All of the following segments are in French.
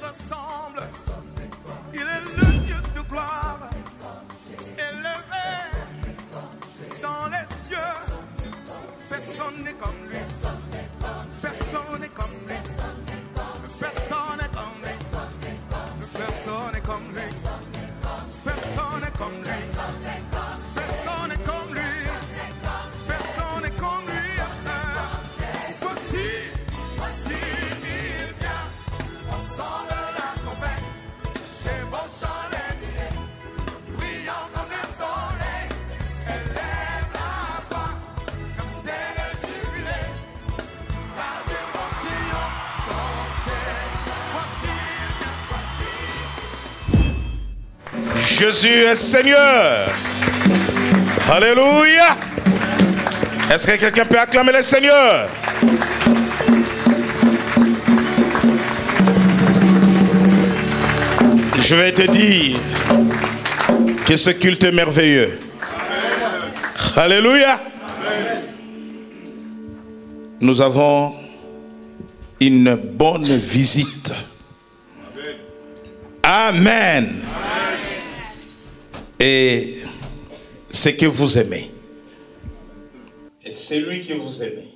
ressemble. Il est le Dieu de gloire, élevé dans les cieux. Personne n'est comme lui. Personne n'est comme lui. Personne n'est comme lui. Personne n'est comme lui. Personne n'est comme lui. Personne n'est comme lui. Personne n'est comme lui. Voici, il vient. On sent de la tempête. Chevauchant les nuées, brillant comme le soleil. Élève la voix, comme c'est le jubilé. La dévotion, dansez. Voici, il vient. Jésus est Seigneur. Alléluia. Est-ce que quelqu'un peut acclamer le Seigneur? Je vais te dire que ce culte est merveilleux. Alléluia. Nous avons une bonne visite. Amen. Et c'est que vous aimez. Et c'est lui que vous aimez.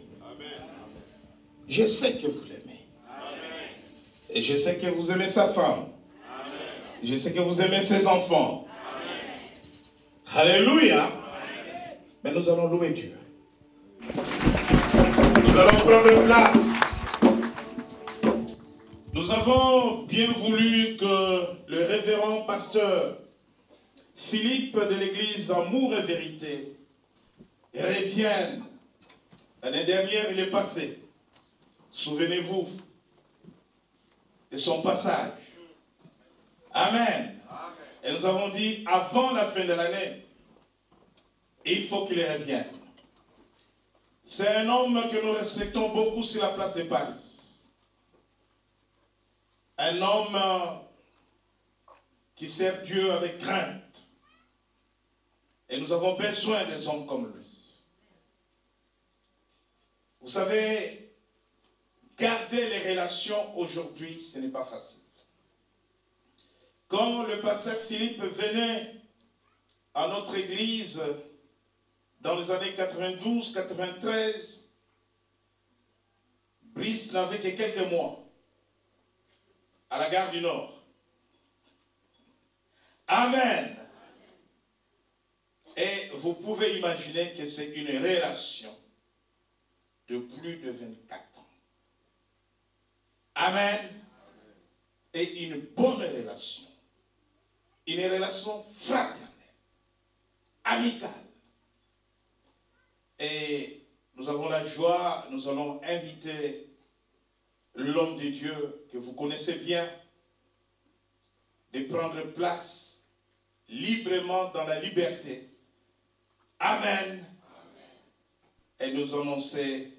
Je sais que vous l'aimez. Et je sais que vous aimez sa femme. Je sais que vous aimez ses enfants. Alléluia. Mais nous allons louer Dieu. Nous allons prendre place. Nous avons bien voulu que le révérend pasteur Philippe de l'église Amour et Vérité revienne. L'année dernière, il est passé. Souvenez-vous de son passage. Amen. Et nous avons dit, avant la fin de l'année, il faut qu'il revienne. C'est un homme que nous respectons beaucoup sur la place de Paris. Un homme qui sert Dieu avec crainte. Et nous avons besoin des hommes comme lui. Vous savez, garder les relations aujourd'hui, ce n'est pas facile. Quand le pasteur Philippe venait à notre église dans les années 92-93, Brice n'avait que quelques mois à la gare du Nord. Amen. Et vous pouvez imaginer que c'est une relation de plus de 24 ans. Amen. Et une bonne relation. Une relation fraternelle, amicale. Et nous avons la joie, nous allons inviter l'homme de Dieu que vous connaissez bien, de prendre place librement dans la liberté. Amen. Et nous annoncer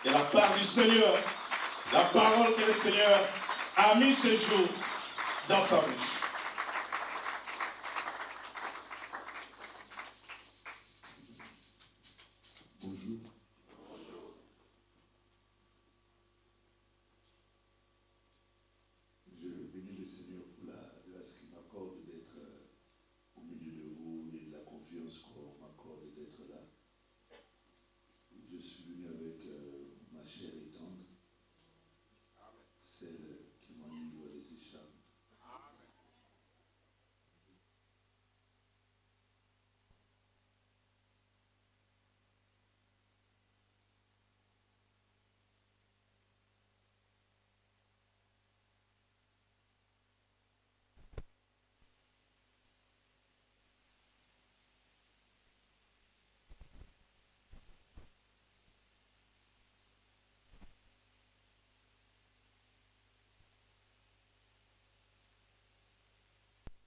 de la part du Seigneur, la parole que le Seigneur a mis ce jour dans sa bouche. Bonjour. Je bénis le Seigneur pour la grâce qu'il m'accorde d'être au milieu de vous et de la confiance qu'on m'accorde d'être là. Je suis venu avec ma chère et tendre, celle qui m'enivre les écharpes.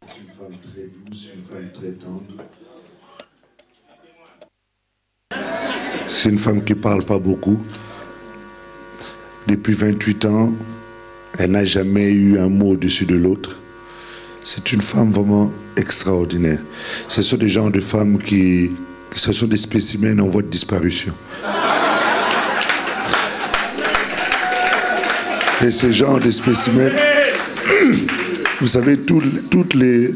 C'est une femme très douce, une femme très tendre. C'est une femme qui ne parle pas beaucoup. Depuis 28 ans, elle n'a jamais eu un mot au-dessus de l'autre. C'est une femme vraiment extraordinaire. Ce sont des genres de femmes ce sont des spécimens en voie de disparition. Et ce genre de spécimens, vous savez, toutes les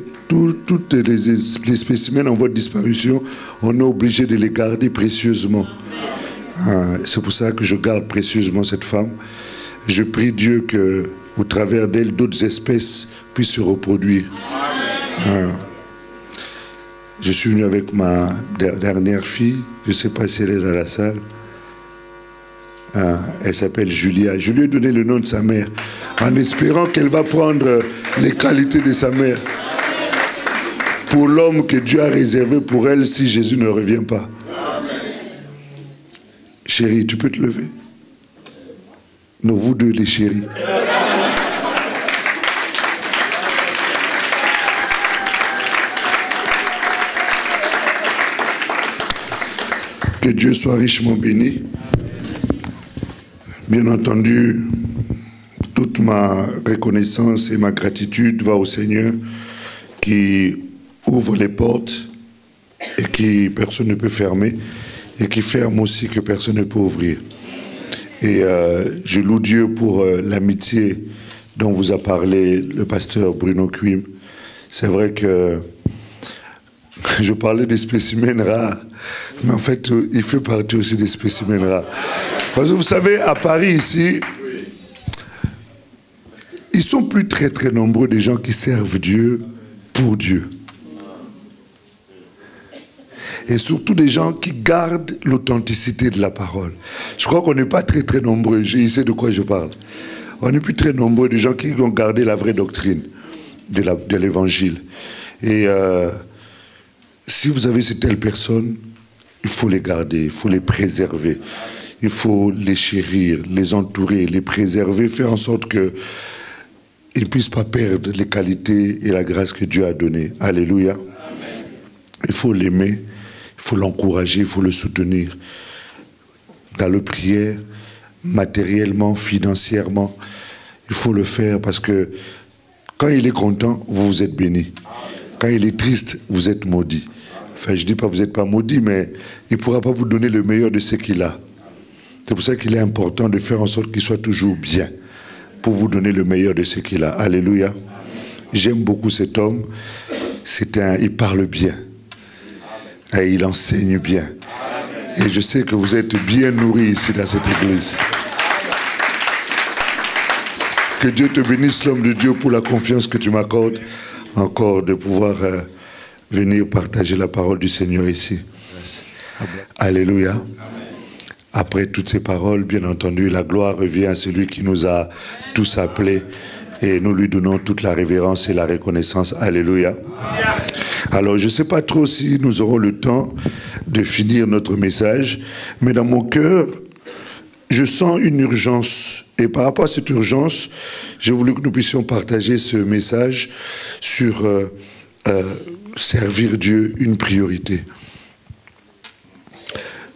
spécimens en voie de disparition, on est obligé de les garder précieusement. C'est pour ça que je garde précieusement cette femme. Je prie Dieu que, au travers d'elle, d'autres espèces puissent se reproduire. Je suis venu avec ma dernière fille, je ne sais pas si elle est dans la salle. Elle s'appelle Julia. Je lui ai donné le nom de sa mère, en espérant qu'elle va prendre les qualités de sa mère pour l'homme que Dieu a réservé pour elle si Jésus ne revient pas. Chérie, tu peux te lever? Non, vous deux les chéris. Que Dieu soit richement béni. Bien entendu, toute ma reconnaissance et ma gratitude va au Seigneur qui ouvre les portes et qui personne ne peut fermer et qui ferme aussi que personne ne peut ouvrir. Et je loue Dieu pour l'amitié dont vous a parlé le pasteur Bruno Quim. C'est vrai que je parlais des spécimens rares, mais en fait, il fait partie aussi des spécimens rares. Parce que vous savez, à Paris, ici, ils sont plus très très nombreux des gens qui servent Dieu pour Dieu. Et surtout des gens qui gardent l'authenticité de la parole. Je crois qu'on n'est pas très très nombreux, je sais de quoi je parle. On n'est plus très nombreux des gens qui ont gardé la vraie doctrine de l'évangile. Et si vous avez ces telles personnes, il faut les garder, il faut les préserver. Il faut les chérir, les entourer, les préserver, faire en sorte qu'ils ne puissent pas perdre les qualités et la grâce que Dieu a données. Alléluia. Il faut l'aimer, il faut l'encourager, il faut le soutenir. Dans la prière, matériellement, financièrement, il faut le faire parce que quand il est content, vous êtes béni. Quand il est triste, vous êtes maudit. Enfin, je ne dis pas que vous n'êtes pas maudit, mais il ne pourra pas vous donner le meilleur de ce qu'il a. C'est pour ça qu'il est important de faire en sorte qu'il soit toujours bien, pour vous donner le meilleur de ce qu'il a. Alléluia. J'aime beaucoup cet homme. Il parle bien. Et il enseigne bien. Et je sais que vous êtes bien nourris ici dans cette église. Que Dieu te bénisse, l'homme de Dieu, pour la confiance que tu m'accordes encore de pouvoir venir partager la parole du Seigneur ici. Alléluia. Après toutes ces paroles, bien entendu, la gloire revient à celui qui nous a tous appelés et nous lui donnons toute la révérence et la reconnaissance. Alléluia. Alors, je ne sais pas trop si nous aurons le temps de finir notre message, mais dans mon cœur, je sens une urgence. Et par rapport à cette urgence, j'ai voulu que nous puissions partager ce message sur servir Dieu, une priorité.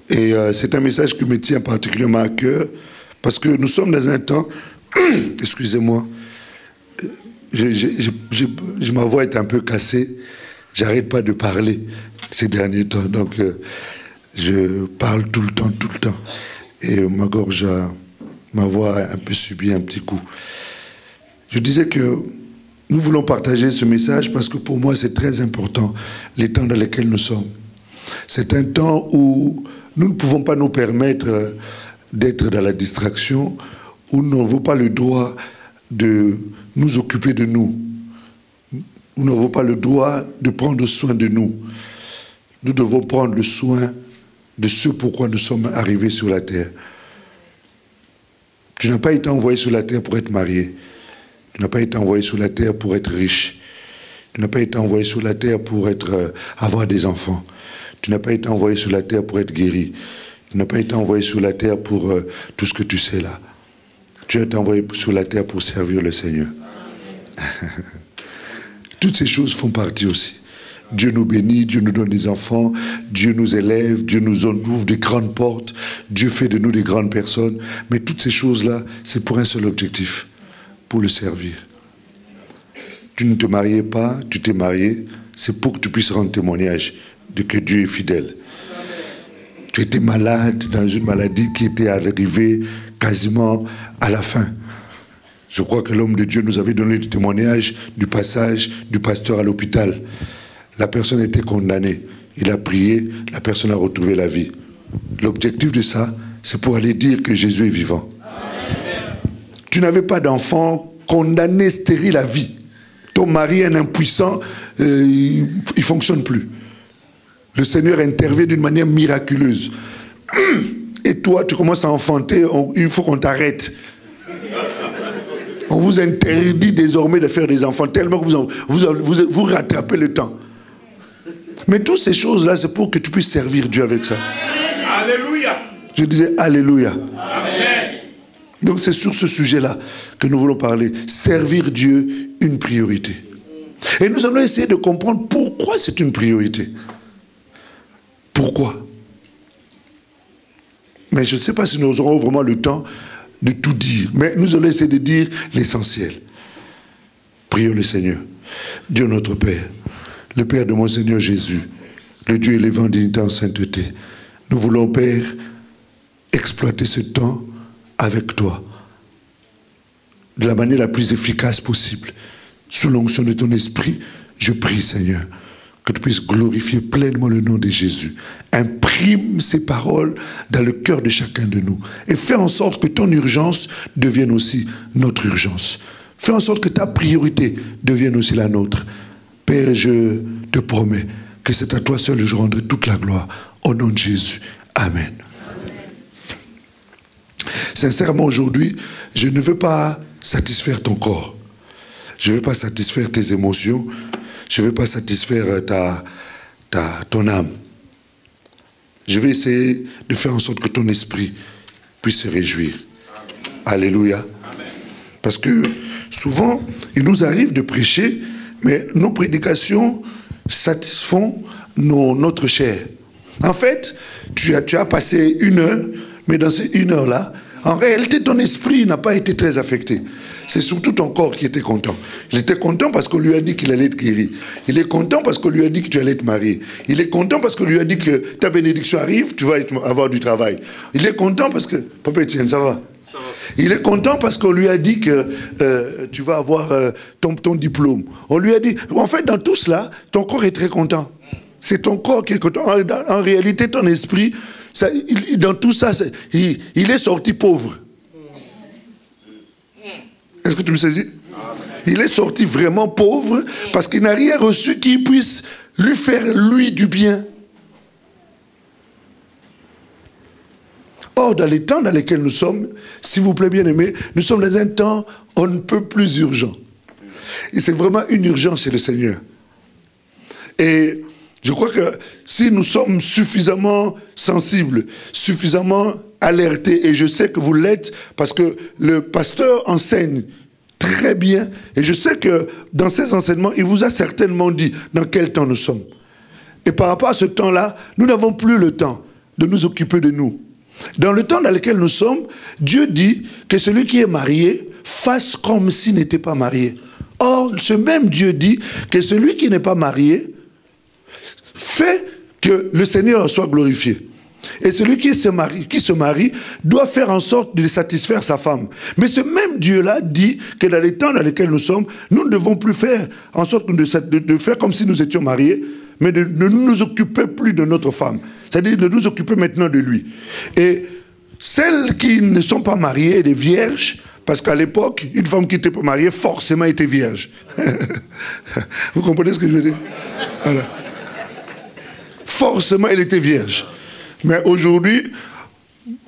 Et c'est un message qui me tient particulièrement à cœur, parce que nous sommes dans un temps, excusez-moi, ma voix est un peu cassée, j'arrête pas de parler ces derniers temps, donc je parle tout le temps, et ma gorge, ma voix a un peu subi un petit coup. Je disais que nous voulons partager ce message parce que pour moi c'est très important, les temps dans lesquels nous sommes. C'est un temps où nous ne pouvons pas nous permettre d'être dans la distraction, où nous n'avons pas le droit de nous occuper de nous. Nous n'avons pas le droit de prendre soin de nous. Nous devons prendre le soin de ce pourquoi nous sommes arrivés sur la terre. Tu n'as pas été envoyé sur la terre pour être marié. Tu n'as pas été envoyé sur la terre pour être riche. Tu n'as pas été envoyé sur la terre pour avoir des enfants. Tu n'as pas été envoyé sur la terre pour être guéri. Tu n'as pas été envoyé sur la terre pour tout ce que tu sais là. Tu as été envoyé sur la terre pour servir le Seigneur. Toutes ces choses font partie aussi. Dieu nous bénit, Dieu nous donne des enfants, Dieu nous élève, Dieu nous ouvre des grandes portes, Dieu fait de nous des grandes personnes. Mais toutes ces choses-là, c'est pour un seul objectif, pour le servir. Tu ne te mariais pas, tu t'es marié, c'est pour que tu puisses rendre témoignage de que Dieu est fidèle. Tu étais malade dans une maladie qui était arrivée quasiment à la fin. Je crois que l'homme de Dieu nous avait donné le témoignage du passage du pasteur à l'hôpital. La personne était condamnée. Il a prié, la personne a retrouvé la vie. L'objectif de ça, c'est pour aller dire que Jésus est vivant. Amen. Tu n'avais pas d'enfant, condamné, stérile à vie. Ton mari est un impuissant, il ne fonctionne plus. Le Seigneur intervient d'une manière miraculeuse. Et toi, tu commences à enfanter, il faut qu'on t'arrête. On vous interdit désormais de faire des enfants, tellement que vous rattrapez le temps. Mais toutes ces choses-là, c'est pour que tu puisses servir Dieu avec ça. Alléluia. Je disais Alléluia. Amen. Donc c'est sur ce sujet-là que nous voulons parler. Servir Dieu, une priorité. Et nous allons essayer de comprendre pourquoi c'est une priorité. Pourquoi? Mais je ne sais pas si nous aurons vraiment le temps de tout dire. Mais nous allons essayer de dire l'essentiel. Prions le Seigneur. Dieu notre Père, le Père de mon Seigneur Jésus, le Dieu élévant dignité en sainteté. Nous voulons, Père, exploiter ce temps avec toi de la manière la plus efficace possible. Sous l'onction de ton esprit, je prie, Seigneur, que tu puisses glorifier pleinement le nom de Jésus. Imprime ces paroles dans le cœur de chacun de nous. Et fais en sorte que ton urgence devienne aussi notre urgence. Fais en sorte que ta priorité devienne aussi la nôtre. Père, je te promets que c'est à toi seul que je rendrai toute la gloire. Au nom de Jésus. Amen. Sincèrement, aujourd'hui, je ne veux pas satisfaire ton corps. Je ne veux pas satisfaire tes émotions. Je ne veux pas satisfaire ton âme. Je vais essayer de faire en sorte que ton esprit puisse se réjouir. Amen. Alléluia. Amen. Parce que souvent, il nous arrive de prêcher, mais nos prédications satisfont notre chair. En fait, tu as passé 1 heure, mais dans ces 1 heure-là, en réalité, ton esprit n'a pas été très affecté. C'est surtout ton corps qui était content. Il était content parce qu'on lui a dit qu'il allait être guéri. Il est content parce qu'on lui a dit que tu allais te marier. Il est content parce qu'on lui a dit que ta bénédiction arrive, tu vas avoir du travail. Il est content parce que... Papa Etienne, ça va? Il est content parce qu'on lui a dit que tu vas avoir ton diplôme. On lui a dit... En fait, dans tout cela, ton corps est très content. C'est ton corps qui est content. En réalité, ton esprit, dans tout ça, il est sorti pauvre. Est-ce que tu me saisis? Il est sorti vraiment pauvre parce qu'il n'a rien reçu qui puisse lui faire, lui, du bien. Or, dans les temps dans lesquels nous sommes, s'il vous plaît, bien-aimés, nous sommes dans un temps on ne peut plus urgent. Et c'est vraiment une urgence chez le Seigneur. Et je crois que si nous sommes suffisamment sensibles, suffisamment alertés, et je sais que vous l'êtes, parce que le pasteur enseigne très bien, et je sais que dans ses enseignements, il vous a certainement dit dans quel temps nous sommes. Et par rapport à ce temps-là, nous n'avons plus le temps de nous occuper de nous. Dans le temps dans lequel nous sommes, Dieu dit que celui qui est marié fasse comme s'il n'était pas marié. Or, ce même Dieu dit que celui qui n'est pas marié fait que le Seigneur soit glorifié. Et celui qui se marie doit faire en sorte de satisfaire sa femme. Mais ce même Dieu-là dit que dans les temps dans lesquels nous sommes, nous ne devons plus faire en sorte de faire comme si nous étions mariés, mais de ne nous occuper plus de notre femme. C'est-à-dire de nous occuper maintenant de lui. Et celles qui ne sont pas mariées, des vierges, parce qu'à l'époque, une femme qui n'était pas mariée, forcément était vierge. Vous comprenez ce que je veux dire? Voilà. Forcément, elle était vierge. Mais aujourd'hui,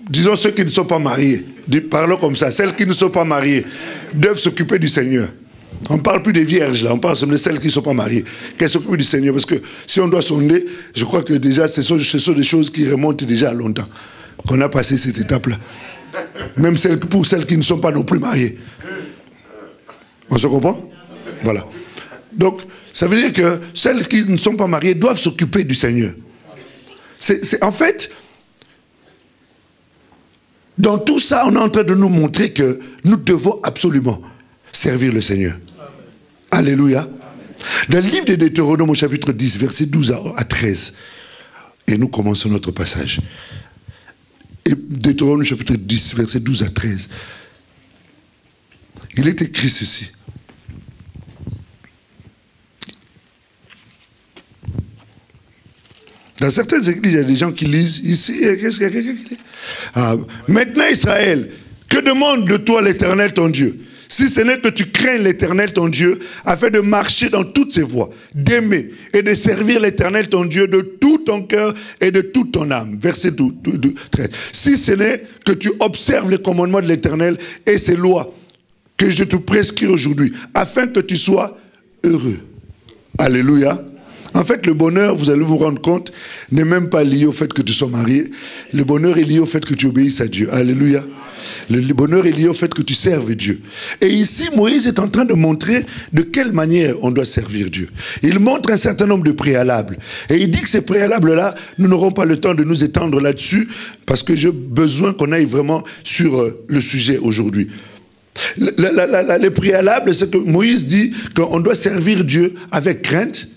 disons ceux qui ne sont pas mariés, parlons comme ça, celles qui ne sont pas mariées doivent s'occuper du Seigneur. On ne parle plus des vierges là, on parle de celles qui ne sont pas mariées, qu'elles s'occupent du Seigneur. Parce que si on doit sonder, je crois que déjà ce sont des choses qui remontent déjà à longtemps, qu'on a passé cette étape-là. Même pour celles qui ne sont pas non plus mariées. On se comprend? Voilà. Donc, ça veut dire que celles qui ne sont pas mariées doivent s'occuper du Seigneur. En fait, dans tout ça, on est en train de nous montrer que nous devons absolument servir le Seigneur. Amen. Alléluia. Amen. Dans le livre de Deutéronome, au chapitre 10, versets 12 à 13, et nous commençons notre passage. Et Deutéronome, chapitre 10, versets 12 à 13. il est écrit ceci. Dans certaines églises, il y a des gens qui lisent ici. Qu'est-ce qu'il y a quelqu'un qui dit? Maintenant, Israël, que demande de toi l'Éternel ton Dieu? Si ce n'est que tu crains l'Éternel ton Dieu, afin de marcher dans toutes ses voies, d'aimer et de servir l'Éternel ton Dieu de tout ton cœur et de toute ton âme. Verset 13. Si ce n'est que tu observes les commandements de l'Éternel et ses lois que je te prescris aujourd'hui, afin que tu sois heureux. Alléluia. En fait, le bonheur, vous allez vous rendre compte, n'est même pas lié au fait que tu sois marié. Le bonheur est lié au fait que tu obéisses à Dieu. Alléluia. Le bonheur est lié au fait que tu serves Dieu. Et ici, Moïse est en train de montrer de quelle manière on doit servir Dieu. Il montre un certain nombre de préalables. Et il dit que ces préalables-là, nous n'aurons pas le temps de nous étendre là-dessus, parce que j'ai besoin qu'on aille vraiment sur le sujet aujourd'hui. Les préalables, c'est que Moïse dit qu'on doit servir Dieu avec crainte.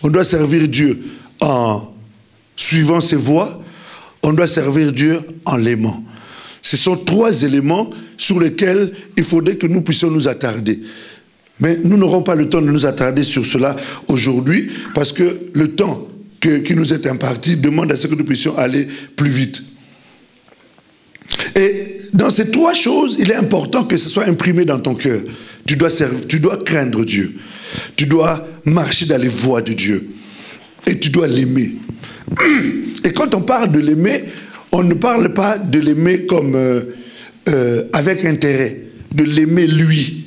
On doit servir Dieu en suivant ses voies. On doit servir Dieu en l'aimant. Ce sont trois éléments sur lesquels il faudrait que nous puissions nous attarder. Mais nous n'aurons pas le temps de nous attarder sur cela aujourd'hui, parce que le temps qui nous est imparti demande à ce que nous puissions aller plus vite. Et dans ces trois choses, il est important que ce soit imprimé dans ton cœur. Tu dois craindre Dieu. Tu dois marcher dans les voies de Dieu. Et tu dois l'aimer. Et quand on parle de l'aimer, on ne parle pas de l'aimer comme avec intérêt. De l'aimer lui.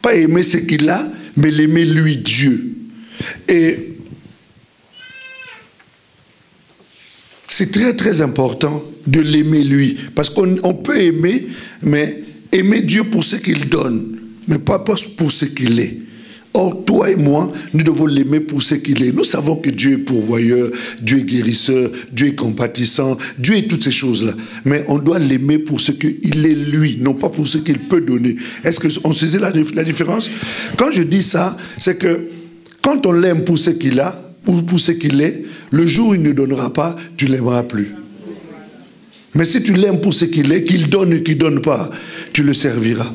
Pas aimer ce qu'il a, mais l'aimer lui, Dieu. Et c'est très très important de l'aimer lui. Parce qu'on peut aimer, mais aimer Dieu pour ce qu'il donne, mais pas pour ce qu'il est. Or, toi et moi, nous devons l'aimer pour ce qu'il est. Nous savons que Dieu est pourvoyeur, Dieu est guérisseur, Dieu est compatissant, Dieu est toutes ces choses-là. Mais on doit l'aimer pour ce qu'il est lui, non pas pour ce qu'il peut donner. Est-ce qu'on saisit la différence? Quand je dis ça, c'est que quand on l'aime pour ce qu'il a, ou pour ce qu'il est, le jour où il ne donnera pas, tu ne l'aimeras plus. Mais si tu l'aimes pour ce qu'il est, qu'il donne ou qu'il ne donne pas, tu le serviras.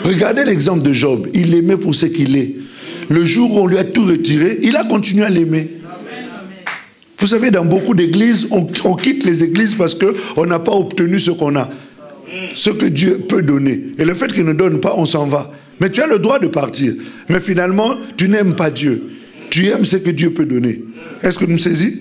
Regardez l'exemple de Job. Il l'aimait pour ce qu'il est. Le jour où on lui a tout retiré, il a continué à l'aimer. Vous savez, dans beaucoup d'églises, on quitte les églises parce qu'on n'a pas obtenu ce qu'on a. Ce que Dieu peut donner. Et le fait qu'il ne donne pas, on s'en va. Mais tu as le droit de partir. Mais finalement, tu n'aimes pas Dieu. Tu aimes ce que Dieu peut donner. Est-ce que nous saisissons?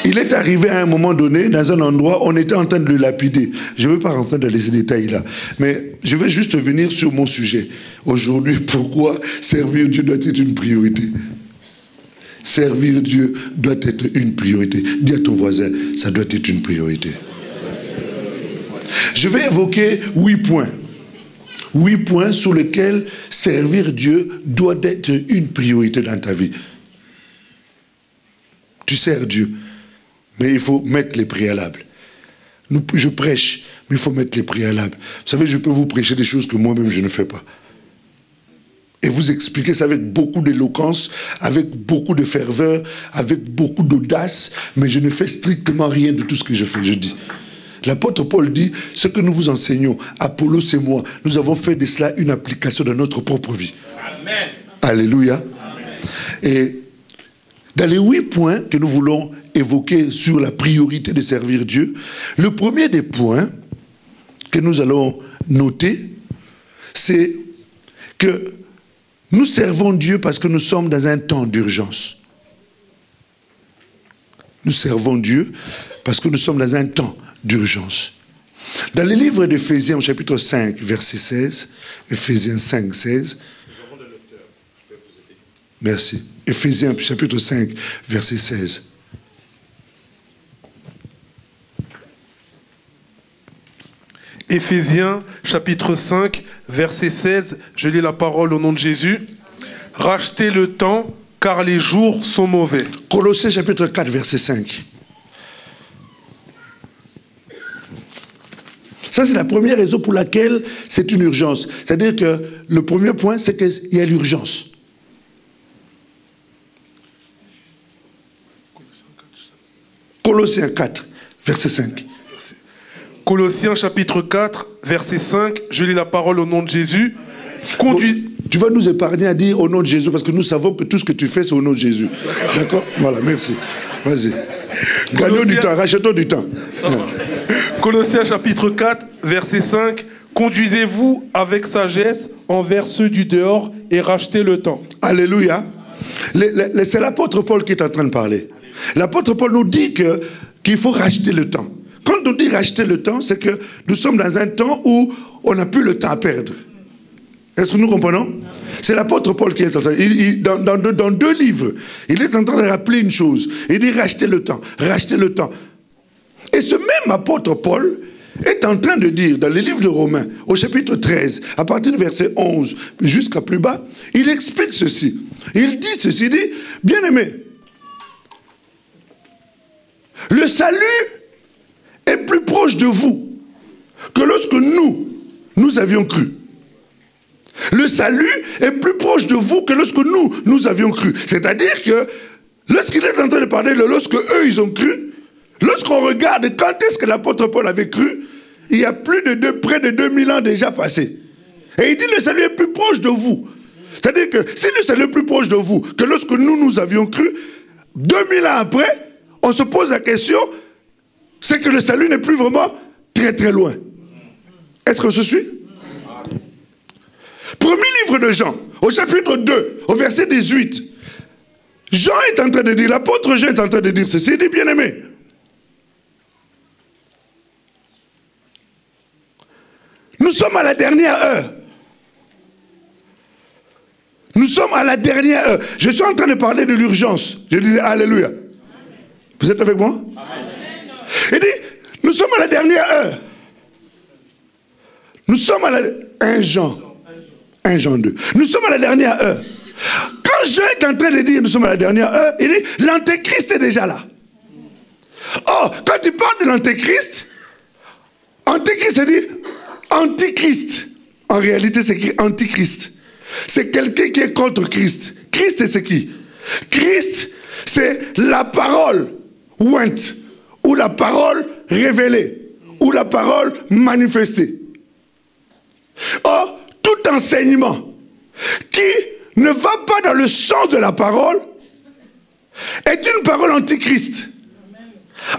Il est arrivé à un moment donné, dans un endroit, on était en train de le lapider. Je ne veux pas rentrer dans les détails là, mais je vais juste venir sur mon sujet. Aujourd'hui, pourquoi servir Dieu doit être une priorité? Servir Dieu doit être une priorité. Dis à ton voisin, ça doit être une priorité. Je vais évoquer 8 points. 8 points sur lesquels servir Dieu doit être une priorité dans ta vie. Tu sers Dieu, mais il faut mettre les préalables. Je prêche, mais il faut mettre les préalables. Vous savez, je peux vous prêcher des choses que moi-même je ne fais pas. Et vous expliquer ça avec beaucoup d'éloquence, avec beaucoup de ferveur, avec beaucoup d'audace, mais je ne fais strictement rien de tout ce que je fais, je dis. L'apôtre Paul dit, ce que nous vous enseignons, Apollos et moi, nous avons fait de cela une application dans notre propre vie. Amen. Alléluia. Amen. Et dans les 8 points que nous voulons évoquer sur la priorité de servir Dieu, le premier des points que nous allons noter, c'est que nous servons Dieu parce que nous sommes dans un temps d'urgence. Nous servons Dieu parce que nous sommes dans un temps d'urgence. Dans le livre d'Éphésiens, chapitre 5, verset 16, Éphésiens 5, 16. Merci. Éphésiens, chapitre 5, verset 16. Éphésiens, chapitre 5, verset 16. Je lis la parole au nom de Jésus. Rachetez le temps, car les jours sont mauvais. Colossiens, chapitre 4, verset 5. Ça, c'est la première raison pour laquelle c'est une urgence. C'est-à-dire que le premier point, c'est qu'il y a l'urgence. Colossiens 4, verset 5. Colossiens chapitre 4, verset 5, je lis la parole au nom de Jésus. Tu vas nous épargner à dire au nom de Jésus, parce que nous savons que tout ce que tu fais, c'est au nom de Jésus. D'accord? Voilà, merci. Vas-y. Gagnons du temps, rachetons du temps. Colossiens chapitre 4, verset 5, conduisez-vous avec sagesse envers ceux du dehors et rachetez le temps. Alléluia. C'est l'apôtre Paul qui est en train de parler. L'apôtre Paul nous dit qu'il faut racheter le temps. Quand on dit racheter le temps, c'est que nous sommes dans un temps où on n'a plus le temps à perdre. Est-ce que nous comprenons? C'est l'apôtre Paul qui est en train, dans 2 livres, il est en train de rappeler une chose. Il dit racheter le temps, racheter le temps. Et ce même apôtre Paul est en train de dire dans le livre de Romains, au chapitre 13, à partir du verset 11 jusqu'à plus bas, il explique ceci. Il dit ceci, il dit, bien-aimés, le salut est plus proche de vous que lorsque nous avions cru. Le salut est plus proche de vous que lorsque nous avions cru. C'est-à-dire que lorsqu'il est en train de parler de lorsque eux ils ont cru, lorsqu'on regarde quand est-ce que l'apôtre Paul avait cru, il y a près de 2000 ans déjà passés. Et il dit le salut est plus proche de vous. C'est-à-dire que si le salut est plus proche de vous que lorsque nous avions cru, 2000 ans après, on se pose la question, c'est que le salut n'est plus vraiment très très loin. Est-ce que je suis? Premier livre de Jean, au chapitre 2, au verset 18. Jean est en train de dire, l'apôtre Jean est en train de dire ceci, il dit bien-aimé. Nous sommes à la dernière heure. Nous sommes à la dernière heure. Je suis en train de parler de l'urgence. Je disais Alléluia. Vous êtes avec moi? Il dit, nous sommes à la dernière heure. Nous sommes à la... 1 Jean 2. Nous sommes à la dernière heure. Quand Jean est en train de dire nous sommes à la dernière heure, il dit l'antéchrist est déjà là. Oh, quand tu parles de l'antéchrist, antéchrist, ça dit antichrist. En réalité, c'est écrit antichrist. C'est quelqu'un qui est contre Christ. Christ, c'est qui? Christ, c'est la parole ointe, ou la parole révélée, ou la parole manifestée. Or, tout enseignement qui ne va pas dans le sens de la parole est une parole antichrist.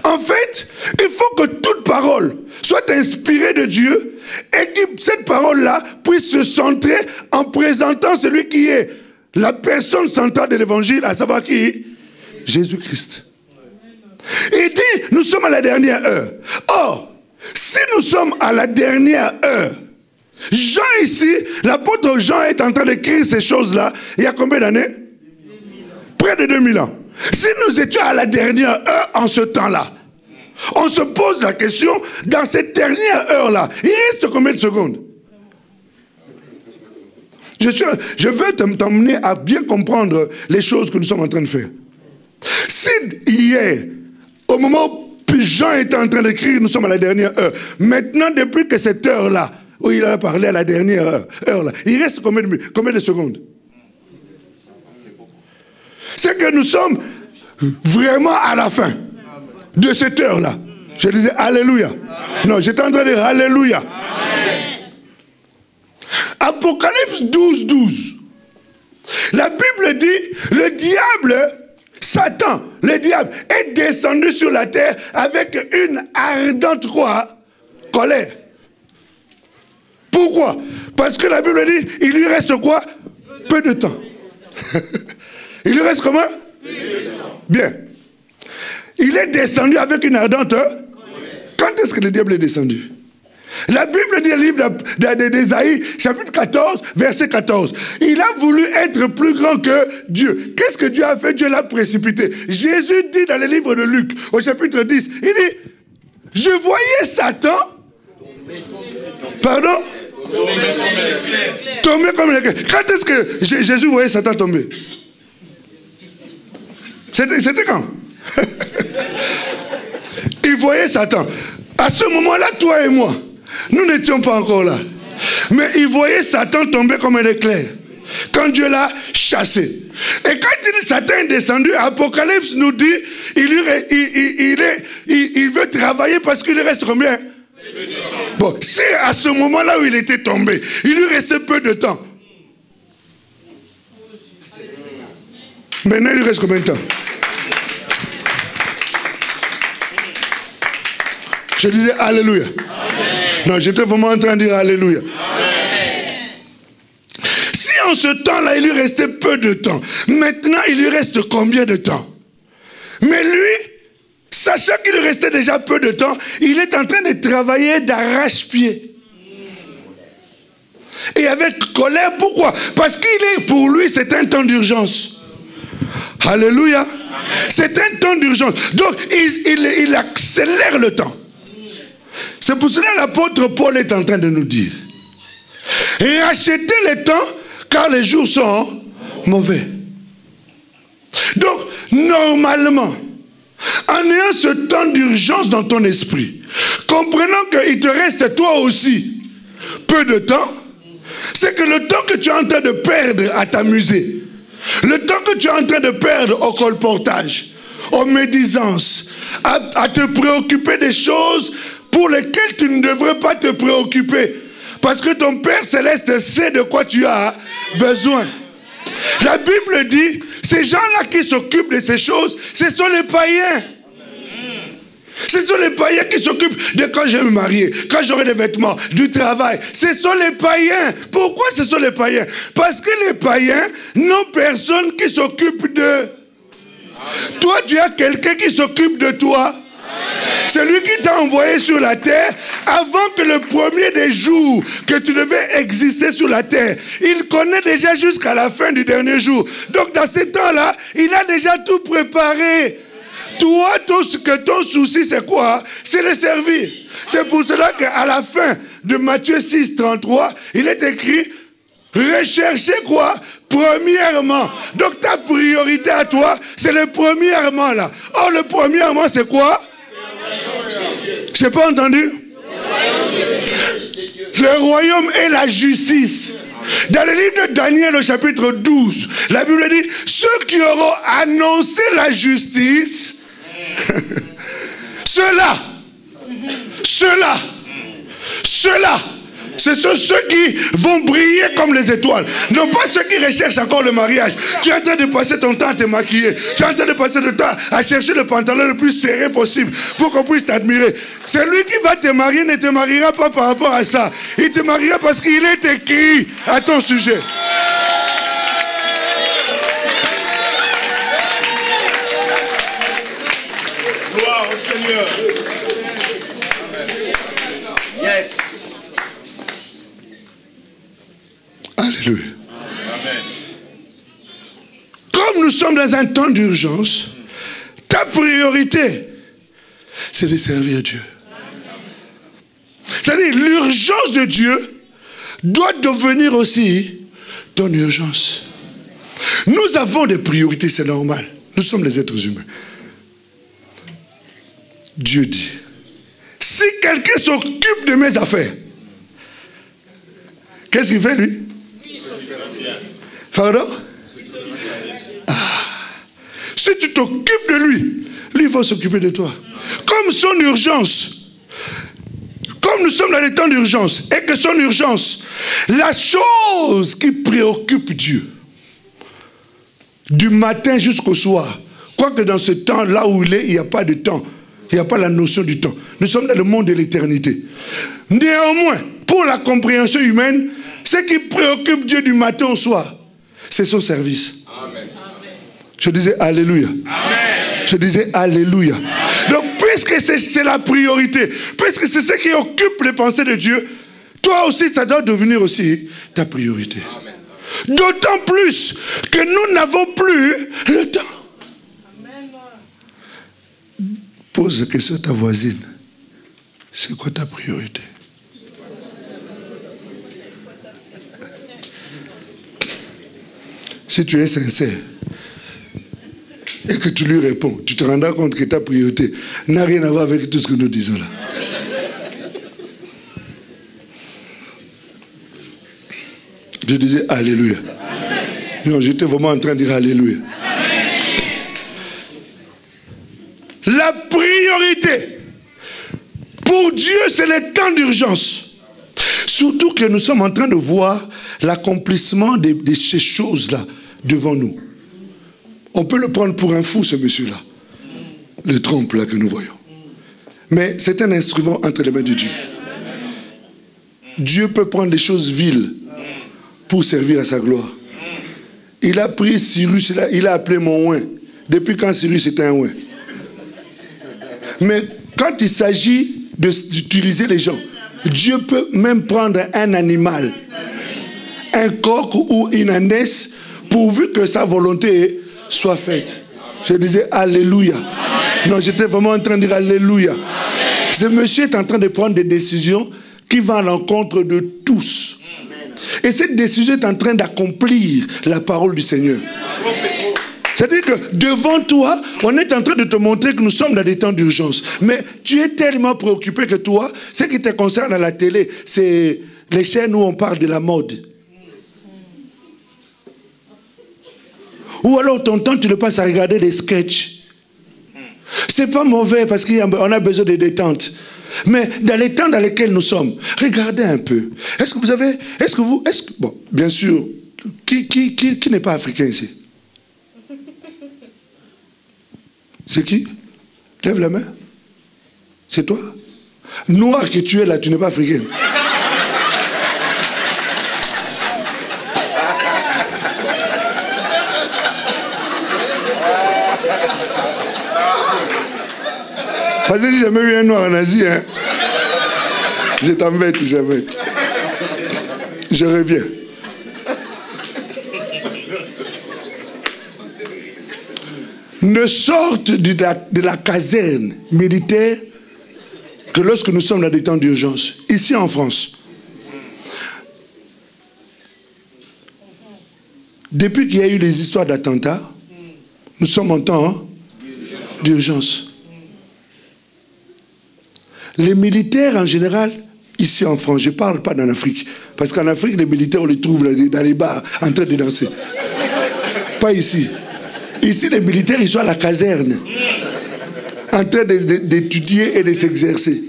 En fait, il faut que toute parole soit inspirée de Dieu et que cette parole-là puisse se centrer en présentant celui qui est la personne centrale de l'évangile, à savoir qui? Jésus-Christ. Il dit, nous sommes à la dernière heure. Or, si nous sommes à la dernière heure, Jean ici, l'apôtre Jean est en train d'écrire ces choses-là, il y a combien d'années? Près de 2000 ans. Si nous étions à la dernière heure en ce temps-là, on se pose la question, dans cette dernière heure-là, il reste combien de secondes? Je veux t'emmener à bien comprendre les choses que nous sommes en train de faire. Si hier, au moment où Jean était en train d'écrire, nous sommes à la dernière heure, maintenant, depuis que cette heure-là, où il a parlé à la dernière heure-là, il reste combien de secondes? C'est que nous sommes vraiment à la fin de cette heure-là. Je disais Alléluia. Amen. Non, j'étais en train de dire Alléluia. Amen. Apocalypse 12, 12. La Bible dit, le diable, Satan, le diable, est descendu sur la terre avec une ardente colère. Pourquoi? Parce que la Bible dit, il lui reste quoi? Peu de temps. Il lui reste comment? Bien. Il est descendu avec une ardente. Quand est-ce que le diable est descendu? La Bible dit, le livre d'Ésaïe, chapitre 14, verset 14. Il a voulu être plus grand que Dieu. Qu'est-ce que Dieu a fait? Dieu l'a précipité. Jésus dit dans le livre de Luc, au chapitre 10, il dit, je voyais Satan. Pardon? Tomber comme un éclair. Quand est-ce que Jésus voyait Satan tomber? C'était quand? Il voyait Satan. À ce moment-là, toi et moi, nous n'étions pas encore là. Mais il voyait Satan tomber comme un éclair. Quand Dieu l'a chassé. Et quand Satan est descendu, Apocalypse nous dit, il veut travailler parce qu'il reste combien? Bon, c'est à ce moment-là où il était tombé. Il lui restait peu de temps. Maintenant, il lui reste combien de temps? Je disais Alléluia. Amen. Non, j'étais vraiment en train de dire Alléluia. Amen. Si en ce temps-là, il lui restait peu de temps, maintenant, il lui reste combien de temps? Mais lui, sachant qu'il lui restait déjà peu de temps, il est en train de travailler d'arrache-pied. Et avec colère, pourquoi? Parce pour lui, c'est un temps d'urgence. Alléluia. C'est un temps d'urgence. Donc, il accélère le temps. C'est pour cela que l'apôtre Paul est en train de nous dire: rachetez le temps, car les jours sont mauvais. Donc, normalement, en ayant ce temps d'urgence dans ton esprit, comprenant qu'il te reste toi aussi peu de temps, c'est que le temps que tu es en train de perdre à t'amuser, le temps que tu es en train de perdre au colportage, aux médisances, à te préoccuper des choses pour lesquelles tu ne devrais pas te préoccuper, parce que ton Père Céleste sait de quoi tu as besoin. La Bible dit, ces gens-là qui s'occupent de ces choses, ce sont les païens. Ce sont les païens qui s'occupent de quand je vais me marier, quand j'aurai des vêtements, du travail. Ce sont les païens. Pourquoi ce sont les païens? Parce que les païens n'ont personne qui s'occupe d'eux. Toi, tu as quelqu'un qui s'occupe de toi. C'est lui qui t'a envoyé sur la terre avant que le premier des jours que tu devais exister sur la terre. Il connaît déjà jusqu'à la fin du dernier jour. Donc dans ce temps-là, il a déjà tout préparé. Toi, ton souci, c'est quoi? C'est le servir. C'est pour cela qu'à la fin de Matthieu 6, 33, il est écrit: recherchez quoi? Premièrement. Donc ta priorité à toi, c'est le premièrement là. Or, le premièrement, c'est quoi? Je n'ai pas entendu. Le royaume et la justice. Dans le livre de Daniel au chapitre 12, la Bible dit: ceux qui auront annoncé la justice, ceux-là, ce sont ceux qui vont briller comme les étoiles. Non pas ceux qui recherchent encore le mariage. Tu es en train de passer ton temps à te maquiller. Tu es en train de passer le temps à chercher le pantalon le plus serré possible pour qu'on puisse t'admirer. Celui qui va te marier ne te mariera pas par rapport à ça. Il te mariera parce qu'il est écrit à ton sujet. Gloire au Seigneur. Yes. Alléluia. Amen. Comme nous sommes dans un temps d'urgence, ta priorité, c'est de servir Dieu. C'est-à-dire, l'urgence de Dieu doit devenir aussi ton urgence. Nous avons des priorités, c'est normal. Nous sommes les êtres humains. Dieu dit: si quelqu'un s'occupe de mes affaires, qu'est-ce qu'il fait lui? Pardon? Si tu t'occupes de lui, lui va s'occuper de toi. Comme son urgence, comme nous sommes dans les temps d'urgence, et que son urgence, la chose qui préoccupe Dieu, du matin jusqu'au soir, quoique dans ce temps, là où il est, il n'y a pas de temps. Il n'y a pas la notion du temps. Nous sommes dans le monde de l'éternité. Néanmoins, pour la compréhension humaine, ce qui préoccupe Dieu du matin au soir, c'est son service. Amen. Je disais Alléluia. Amen. Je disais Alléluia. Amen. Donc, puisque c'est la priorité, puisque c'est ce qui occupe les pensées de Dieu, toi aussi, ça doit devenir aussi ta priorité. D'autant plus que nous n'avons plus le temps. Pose la question à ta voisine. C'est quoi ta priorité? Si tu es sincère et que tu lui réponds, tu te rendras compte que ta priorité n'a rien à voir avec tout ce que nous disons là. Je disais Alléluia. Non, j'étais vraiment en train de dire Alléluia. La priorité pour Dieu Dieu, c'est le temps d'urgence. Surtout que nous sommes en train de voir l'accomplissement de ces choses-là devant nous. On peut le prendre pour un fou, ce monsieur-là. Le Trump là que nous voyons. Mais c'est un instrument entre les mains de Dieu. Dieu peut prendre des choses viles pour servir à sa gloire. Il a pris Cyrus, il a appelé mon oin. Depuis quand Cyrus était un oin? Mais quand il s'agit d'utiliser les gens, Dieu peut même prendre un animal, un coq ou une ânesse, pourvu que sa volonté soit faite. Je disais Alléluia. Non, j'étais vraiment en train de dire Alléluia. Ce monsieur est en train de prendre des décisions qui vont à l'encontre de tous. Et cette décision est en train d'accomplir la parole du Seigneur. C'est-à-dire que devant toi, on est en train de te montrer que nous sommes dans des temps d'urgence. Mais tu es tellement préoccupé que toi, ce qui te concerne à la télé, c'est les chaînes où on parle de la mode. Ou alors ton temps, tu le passes à regarder des sketchs. C'est pas mauvais parce qu'on a besoin de détente. Mais dans les temps dans lesquels nous sommes, regardez un peu. Bon, bien sûr, qui n'est pas africain ici? C'est qui? Lève la main. C'est toi? Noir que tu es là, tu n'es pas africain. Parce que j'ai jamais vu un noir en Asie, hein. Je t'embête jamais. Je reviens. Ne sortent de la caserne militaire que lorsque nous sommes dans des temps d'urgence. Ici en France. Depuis qu'il y a eu les histoires d'attentats, nous sommes en temps d'urgence. Les militaires en général, ici en France, je ne parle pas d'en Afrique, parce qu'en Afrique, les militaires, on les trouve dans les bars en train de danser. Pas ici. Ici, les militaires, ils sont à la caserne, en train d'étudier et de s'exercer.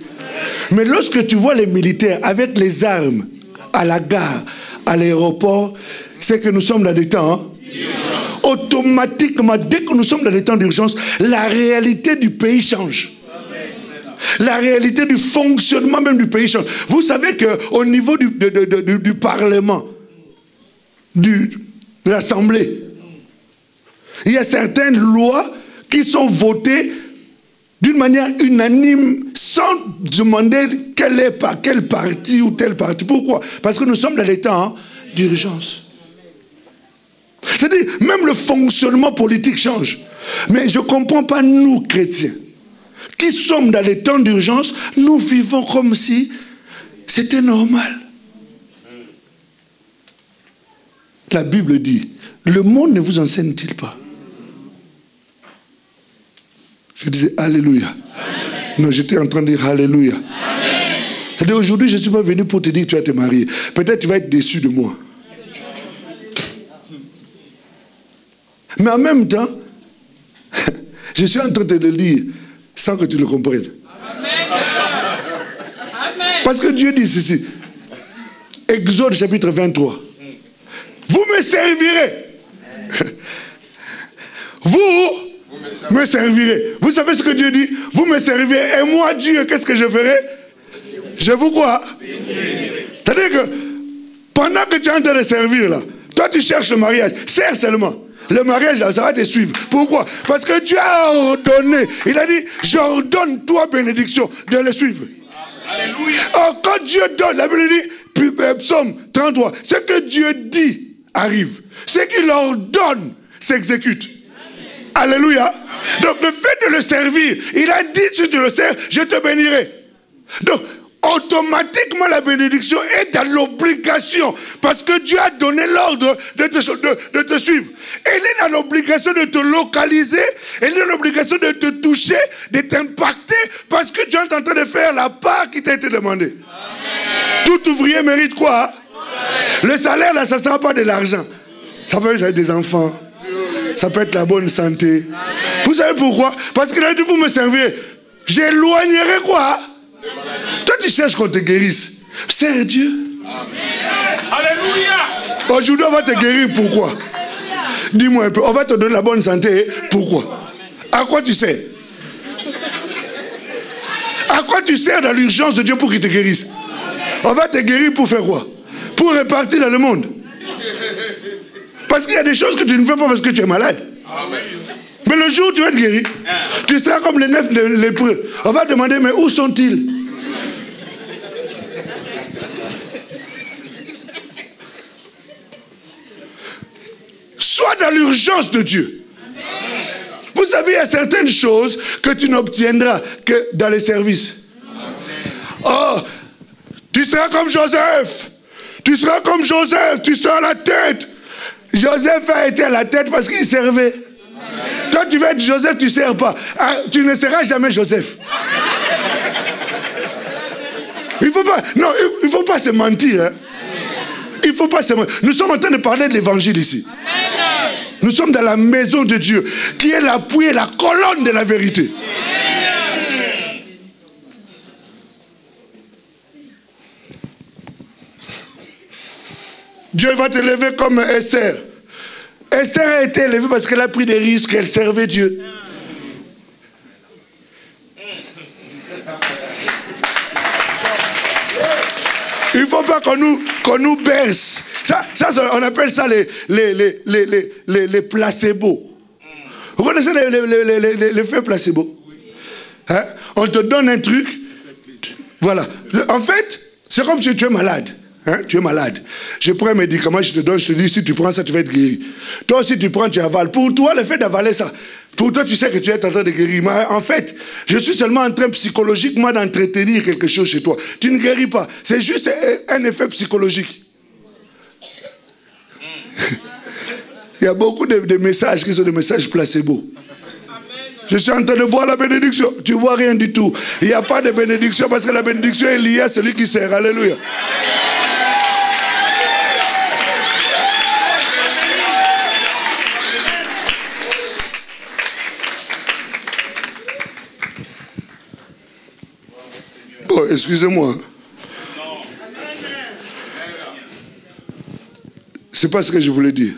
Mais lorsque tu vois les militaires avec les armes à la gare, à l'aéroport, c'est que nous sommes dans des temps. Automatiquement, dès que nous sommes dans des temps d'urgence, la réalité du pays change. La réalité du fonctionnement même du pays change. Vous savez qu'au niveau du Parlement, de l'Assemblée, il y a certaines lois qui sont votées d'une manière unanime sans demander quel parti ou tel parti. Pourquoi? Parce que nous sommes dans des temps d'urgence. C'est-à-dire, même le fonctionnement politique change. Mais je ne comprends pas, nous, chrétiens, qui sommes dans les temps d'urgence, nous vivons comme si c'était normal. La Bible dit, le monde ne vous enseigne-t-il pas? Je disais Alléluia. Amen. Non, j'étais en train de dire Alléluia. C'est-à-dire aujourd'hui, je ne suis pas venu pour te dire que tu vas te marier. Peut-être tu vas être déçu de moi. Mais en même temps, je suis en train de le dire sans que tu le comprennes. Amen. Parce que Dieu dit ceci. Exode chapitre 23. Vous me servirez. Vous me servirez. Vous savez ce que Dieu dit? Vous me servirez. Et moi, Dieu, qu'est-ce que je ferai? Je vous quoi? C'est-à-dire que pendant que tu es en train de servir là, toi tu cherches le mariage. Sers seulement. Le mariage, ça va te suivre. Pourquoi? Parce que Dieu a ordonné. Il a dit, j'ordonne toi bénédiction de le suivre. Alléluia. Or, quand Dieu donne, la Bible dit, psaume 33, ce que Dieu dit arrive. Ce qu'il ordonne s'exécute. Alléluia. Donc le fait de le servir, il a dit, si tu le sers, je te bénirai. Donc, automatiquement la bénédiction est dans l'obligation parce que Dieu a donné l'ordre de te suivre. Elle est dans l'obligation de te localiser, elle est dans l'obligation de te toucher, de t'impacter parce que tu es en train de faire la part qui t'a été demandée. Tout ouvrier mérite quoi? Le salaire là, ça ne sera pas de l'argent. Ça peut être des enfants, ça peut être la bonne santé. Vous savez pourquoi? Parce qu'il a dit vous me servirez. J'éloignerai quoi? Toi, tu cherches qu'on te guérisse. Sers Dieu. Alléluia. Aujourd'hui, on va te guérir. Pourquoi? Dis-moi un peu. On va te donner la bonne santé. Pourquoi? À quoi tu sers? À quoi tu sers dans l'urgence de Dieu pour qu'il te guérisse? On va te guérir pour faire quoi? Pour répartir dans le monde. Parce qu'il y a des choses que tu ne fais pas parce que tu es malade. Amen. Mais le jour où tu vas être guéri, tu seras comme les 9 lépreux. On va demander, mais où sont-ils? Sois dans l'urgence de Dieu. Vous savez, il y a certaines choses que tu n'obtiendras que dans les services. Oh, tu seras comme Joseph. Tu seras comme Joseph, tu seras à la tête. Joseph a été à la tête parce qu'il servait. Toi, tu vas être Joseph, tu ne sers pas. Ah, tu ne seras jamais Joseph. Il ne faut pas se mentir. Hein. Il ne faut pas se mentir. Nous sommes en train de parler de l'évangile ici. Nous sommes dans la maison de Dieu, qui est l'appui et la colonne de la vérité. Dieu va te lever comme Esther. Esther a été élevée parce qu'elle a pris des risques, elle servait Dieu. Il ne faut pas qu'on nous berce. Ça, on appelle ça les placebos. Vous connaissez les faits placebo? Hein? On te donne un truc. Voilà. En fait, c'est comme si tu es malade. Hein? Tu es malade. Je prends un médicament, je te donne, je te dis, si tu prends ça, tu vas être guéri. Toi aussi, tu prends, tu avales. Pour toi, le fait d'avaler ça, pour toi, tu sais que tu es en train de guérir. Mais en fait, je suis seulement en train psychologiquement d'entretenir quelque chose chez toi. Tu ne guéris pas. C'est juste un effet psychologique. Il y a beaucoup de messages qui sont des messages placebo. Je suis en train de voir la bénédiction. Tu ne vois rien du tout. Il n'y a pas de bénédiction parce que la bénédiction est liée à celui qui sert. Alléluia. Oh, excusez-moi. C'est pas ce que je voulais dire.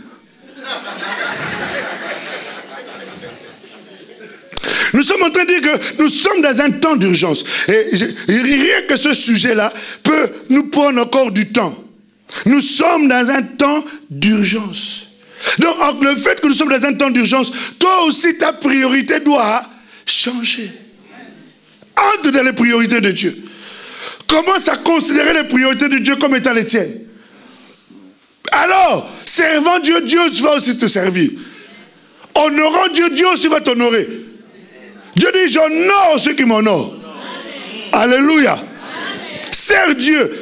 Nous sommes en train de dire que nous sommes dans un temps d'urgence. Et rien que ce sujet-là peut nous prendre encore du temps. Nous sommes dans un temps d'urgence. Donc, le fait que nous sommes dans un temps d'urgence, toi aussi, ta priorité doit changer. Entre dans les priorités de Dieu. Commence à considérer les priorités de Dieu comme étant les tiennes. Alors, servant Dieu, Dieu va aussi te servir. Honorant Dieu, Dieu aussi va t'honorer. Dieu dit, j'honore ceux qui m'honorent. Alléluia. Sers Dieu.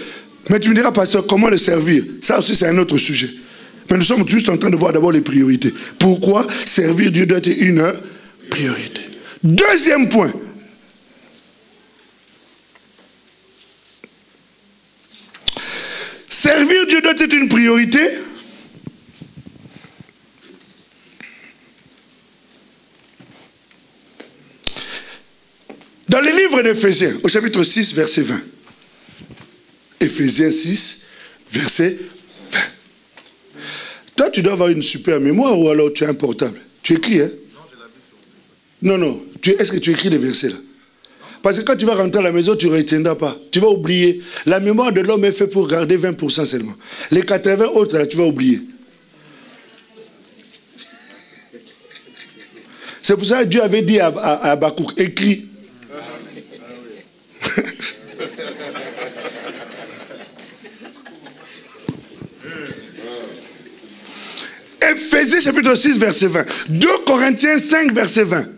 Mais tu me diras, pasteur, comment le servir? Ça aussi, c'est un autre sujet. Mais nous sommes juste en train de voir d'abord les priorités. Pourquoi servir Dieu doit être une priorité? Deuxième point. Servir Dieu doit être une priorité. Dans le livre d'Éphésiens, au chapitre 6, verset 20. Éphésiens 6, verset 20. Toi, tu dois avoir une super mémoire ou alors tu as un portable. Tu écris, hein? Non, non. Est-ce que tu écris les versets là? Parce que quand tu vas rentrer à la maison, tu ne retiendras pas. Tu vas oublier. La mémoire de l'homme est faite pour garder 20% seulement. Les 80 autres, là, tu vas oublier. C'est pour ça que Dieu avait dit à Habakkuk, écris. Éphésiens chapitre 6, verset 20. 2 Corinthiens 5, verset 20.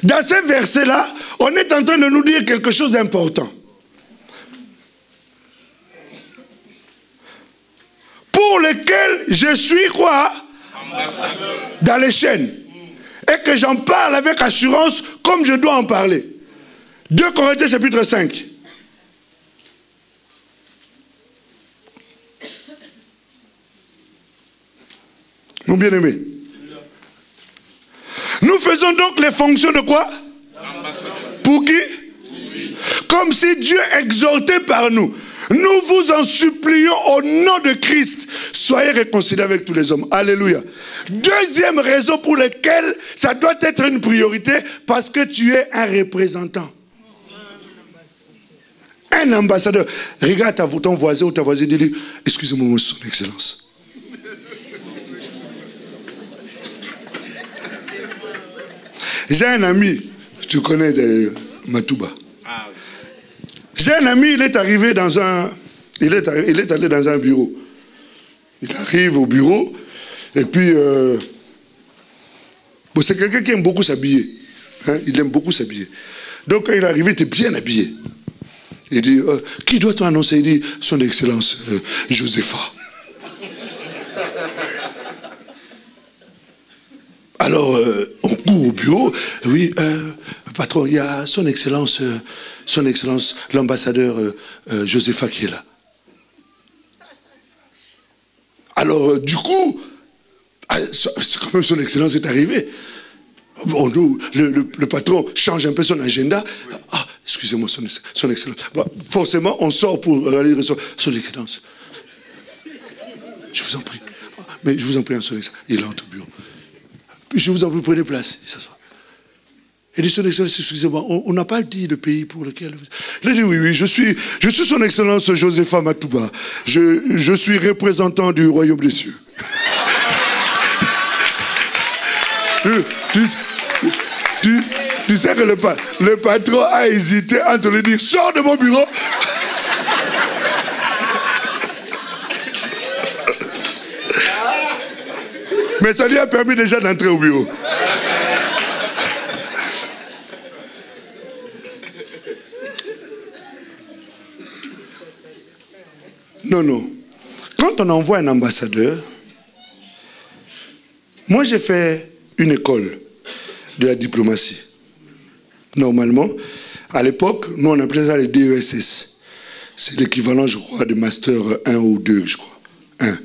Dans ces versets-là, on est en train de nous dire quelque chose d'important. Pour lequel je suis quoi? Dans les chaînes. Et que j'en parle avec assurance comme je dois en parler. 2 Corinthiens chapitre 5. Mon bien-aimé. Nous faisons donc les fonctions de quoi? Pour qui? Comme si Dieu exhortait par nous. Nous vous en supplions au nom de Christ. Soyez réconciliés avec tous les hommes. Alléluia. Deuxième raison pour laquelle ça doit être une priorité, parce que tu es un représentant. Un ambassadeur. Regarde ton voisin ou ta voisine et dis, excusez-moi, son excellence. J'ai un ami, tu connais Matouba. J'ai un ami, il est allé dans un bureau. Il arrive au bureau, et puis, bon, c'est quelqu'un qui aime beaucoup s'habiller. Hein, il aime beaucoup s'habiller. Donc, quand il est arrivé, il était bien habillé. Il dit, qui doit-on annoncer? Il dit, son excellence, Josepha. Alors, on court au bureau. Oui, patron, il y a son excellence, l'ambassadeur Josepha qui est là. Alors, du coup, c'est quand même son excellence est arrivé. Bon, nous, le patron change un peu son agenda. Ah, excusez-moi, son excellence. Bon, forcément, on sort pour aller recevoir son excellence. Je vous en prie. Mais je vous en prie, son excellence. Il entre au bureau. Puis je vous en prie, prenez place. Il s'assoit. Il dit, son excellence, excusez-moi, on n'a pas dit le pays pour lequel... Il a dit, oui, je suis son excellence Josepha Matouba. Je suis représentant du royaume des cieux. Tu sais que le patron a hésité entre lui dire, sors de mon bureau. Mais ça lui a permis déjà d'entrer au bureau. Non. Quand on envoie un ambassadeur, moi j'ai fait une école de la diplomatie. Normalement, à l'époque, nous on appelait ça les DESS. C'est l'équivalent, je crois, de Master 1 ou 2, je crois. 1.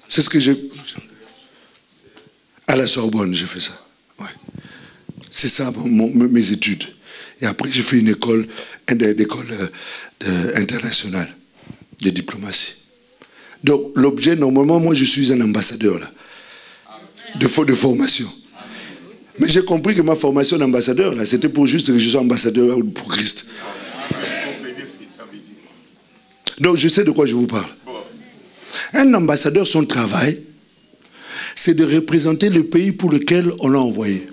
C'est ce que j'ai... À la Sorbonne, j'ai fait ça. Ouais. C'est ça mes études. Et après, j'ai fait une école internationale de diplomatie. Donc, l'objet, normalement, moi, je suis un ambassadeur, là, de formation. Mais j'ai compris que ma formation d'ambassadeur, là, c'était pour juste que je sois ambassadeur pour Christ. Donc, je sais de quoi je vous parle. Un ambassadeur, son travail, c'est de représenter le pays pour lequel on l'a envoyé.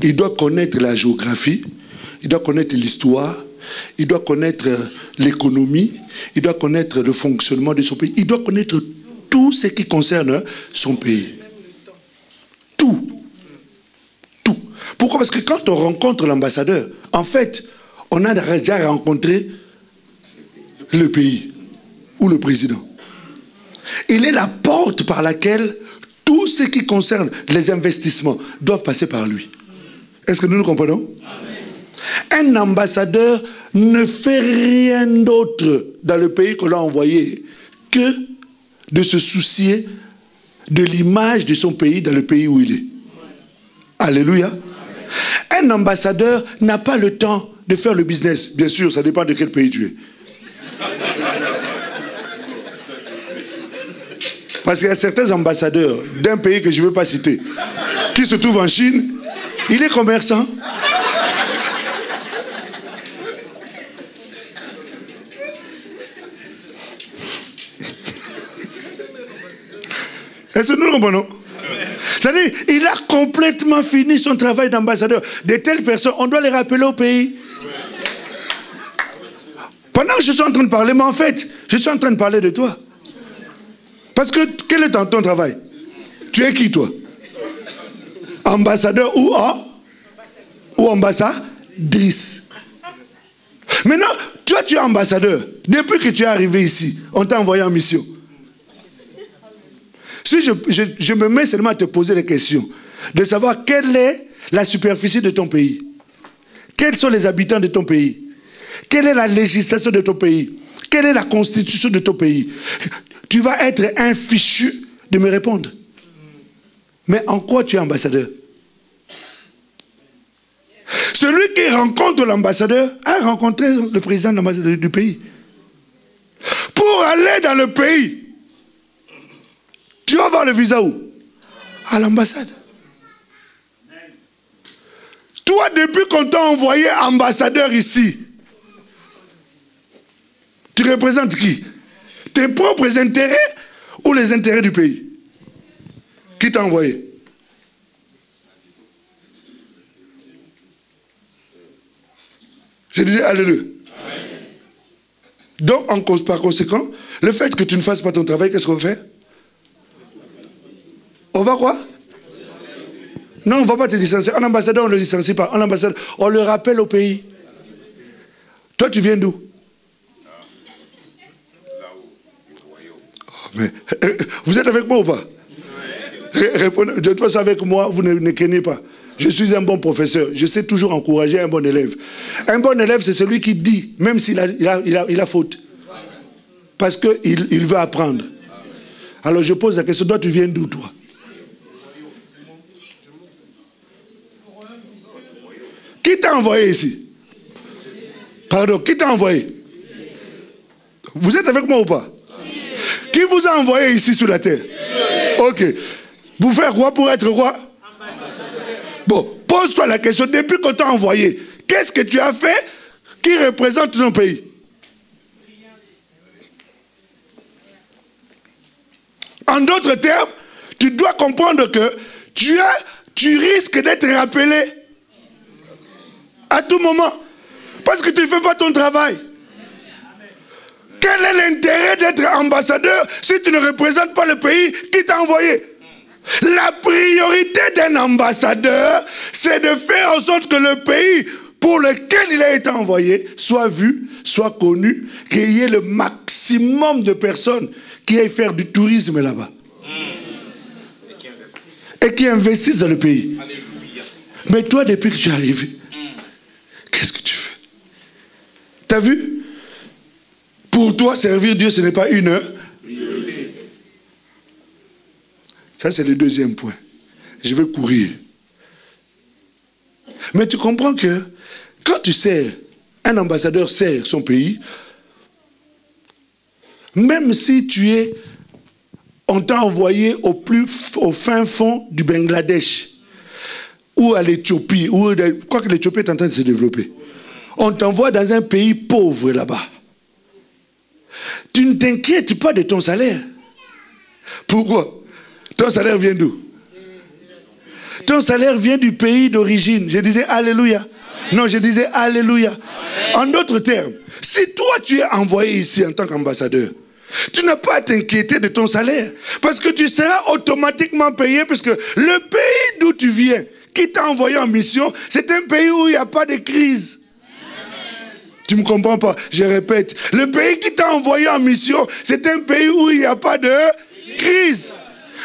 Il doit connaître la géographie, il doit connaître l'histoire, il doit connaître l'économie, il doit connaître le fonctionnement de son pays, il doit connaître tout ce qui concerne son pays. Tout. Pourquoi? Parce que quand on rencontre l'ambassadeur, en fait, on a déjà rencontré le pays ou le président. Il est la porte par laquelle tout ce qui concerne les investissements doivent passer par lui. Est-ce que nous nous comprenons? Amen. Un ambassadeur ne fait rien d'autre dans le pays qu'on l'a envoyé que de se soucier de l'image de son pays dans le pays où il est. Alléluia. Amen. Un ambassadeur n'a pas le temps de faire le business. Bien sûr, ça dépend de quel pays tu es. Parce qu'il y a certains ambassadeurs d'un pays que je ne veux pas citer, qui se trouvent en Chine, il est commerçant. Est-ce que nous comprenons? C'est-à-dire, il a complètement fini son travail d'ambassadeur. De telles personnes, on doit les rappeler au pays. Pendant que je suis en train de parler, mais en fait, je suis en train de parler de toi. Parce que, quel est ton travail? Tu es qui, toi? Ambassadeur ou ambassadrice? Maintenant, toi, tu es ambassadeur. Depuis que tu es arrivé ici, on t'a envoyé en mission. Si je me mets seulement à te poser des questions, de savoir quelle est la superficie de ton pays, quels sont les habitants de ton pays, quelle est la législation de ton pays, quelle est la constitution de ton pays, tu vas être infichu de me répondre. Mais en quoi tu es ambassadeur? celui qui rencontre l'ambassadeur a rencontré le président du pays. Pour aller dans le pays, tu vas avoir le visa où? À l'ambassade. Toi, depuis qu'on t'a envoyé ambassadeur ici, tu représentes qui? Tes propres intérêts ou les intérêts du pays? Qui t'a envoyé? Je disais alléluia. Donc, par conséquent, le fait que tu ne fasses pas ton travail, qu'est-ce qu'on fait? On va quoi? Non, on ne va pas te licencier. En ambassadeur, on ne le licencie pas. En ambassadeur, on le rappelle au pays. Toi, tu viens d'où? Oh, mais, vous êtes avec moi ou pas? Répondez. De toute façon, avec moi, vous ne craignez pas. Je suis un bon professeur. Je sais toujours encourager un bon élève. Un bon élève, c'est celui qui dit, même s'il a faute. Parce qu'il veut apprendre. Alors je pose la question, toi, tu viens d'où, toi? Qui t'a envoyé ici? Pardon, qui t'a envoyé? Vous êtes avec moi ou pas? Qui vous a envoyé ici sur la terre? Ok. Vous faites quoi pour être quoi? Bon, pose-toi la question, depuis qu'on t'a envoyé, qu'est-ce que tu as fait qui représente ton pays? En d'autres termes, tu dois comprendre que tu risques d'être rappelé à tout moment parce que tu ne fais pas ton travail. Quel est l'intérêt d'être ambassadeur si tu ne représentes pas le pays qui t'a envoyé? La priorité d'un ambassadeur, c'est de faire en sorte que le pays pour lequel il a été envoyé soit vu, soit connu, qu'il y ait le maximum de personnes qui aillent faire du tourisme là-bas. Et qui investissent dans le pays. Alléluia. Mais toi, depuis que tu es arrivé, qu'est-ce que tu fais? T'as vu? Pour toi, servir Dieu, ce n'est pas une heure. Ça, c'est le deuxième point. Je vais courir. Mais tu comprends que quand tu sers, un ambassadeur sert son pays, même si on t'a envoyé au fin fond du Bangladesh, ou à l'Éthiopie, quoique l'Éthiopie est en train de se développer, on t'envoie dans un pays pauvre là-bas. Tu ne t'inquiètes pas de ton salaire. Pourquoi? Ton salaire vient d'où? Ton salaire vient du pays d'origine. Je disais alléluia. Amen. Non, je disais alléluia. Amen. En d'autres termes, si toi tu es envoyé ici en tant qu'ambassadeur, tu n'as pas à t'inquiéter de ton salaire. Parce que tu seras automatiquement payé puisque le pays d'où tu viens, qui t'a envoyé en mission, c'est un pays où il n'y a pas de crise. Tu ne me comprends pas? Je répète. Le pays qui t'a envoyé en mission, c'est un pays où il n'y a pas de crise.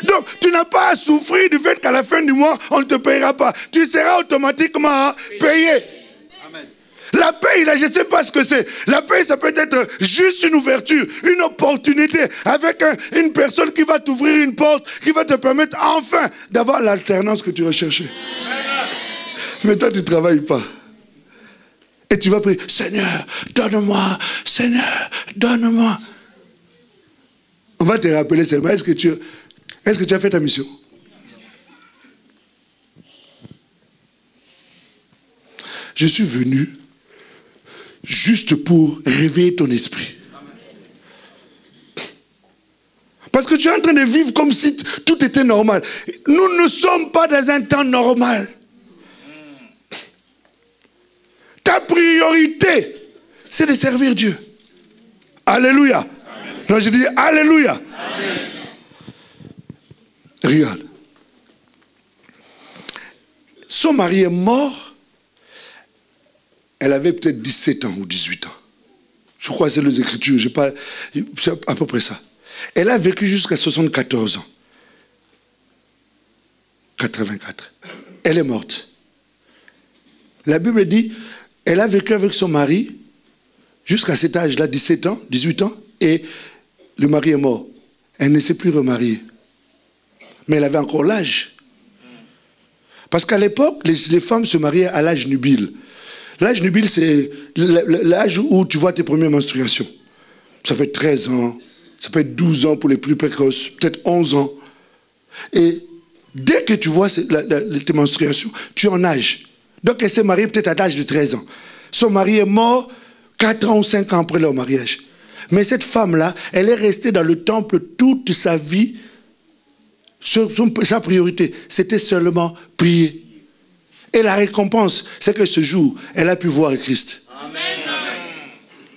Donc, tu n'as pas à souffrir du fait qu'à la fin du mois, on ne te payera pas. Tu seras automatiquement payé. Amen. La paye, là, je ne sais pas ce que c'est. La paye, ça peut être juste une ouverture, une opportunité, avec une personne qui va t'ouvrir une porte, qui va te permettre enfin d'avoir l'alternance que tu recherchais. Amen. Mais toi, tu ne travailles pas. Et tu vas prier, Seigneur, donne-moi, Seigneur, donne-moi. On va te rappeler seulement, est-ce que tu as fait ta mission? Je suis venu juste pour réveiller ton esprit. Parce que tu es en train de vivre comme si tout était normal. Nous ne sommes pas dans un temps normal. Ta priorité, c'est de servir Dieu. Alléluia. Amen. Non, je dis alléluia. Amen. Regarde. Son mari est mort. Elle avait peut-être 17 ans ou 18 ans. Je crois que c'est les Écritures. C'est à peu près ça. Elle a vécu jusqu'à 74 ans. 84. Elle est morte. La Bible dit, elle a vécu avec son mari jusqu'à cet âge-là, 17 ans, 18 ans, et le mari est mort. Elle ne s'est plus remariée. Mais elle avait encore l'âge. Parce qu'à l'époque, les femmes se mariaient à l'âge nubile. L'âge nubile, c'est l'âge où tu vois tes premières menstruations. Ça peut être 13 ans, ça peut être 12 ans pour les plus précoces, peut-être 11 ans. Et dès que tu vois tes menstruations, tu es en âge. Donc elle s'est mariée peut-être à l'âge de 13 ans. Son mari est mort 4 ans ou 5 ans après leur mariage. Mais cette femme-là, elle est restée dans le temple toute sa vie. Sa priorité, c'était seulement prier. Et la récompense, c'est que ce jour, elle a pu voir Christ.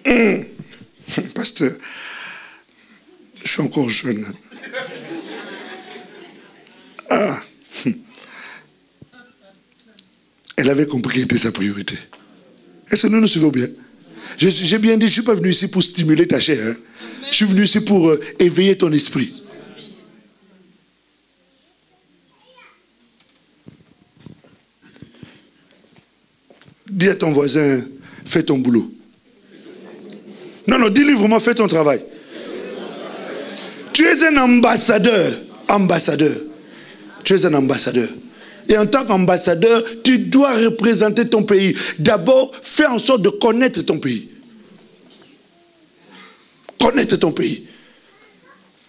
Amen. Pasteur, je suis encore jeune. Ah. Elle avait compris quelle était sa priorité. Est-ce que nous nous suivons bien? J'ai bien dit, je ne suis pas venu ici pour stimuler ta chair. Hein. Je suis venu ici pour éveiller ton esprit. Dis à ton voisin, fais ton boulot. Non, dis-lui vraiment, fais ton travail. Tu es un ambassadeur. Tu es un ambassadeur. Et en tant qu'ambassadeur, tu dois représenter ton pays. D'abord, fais en sorte de connaître ton pays. Connaître ton pays.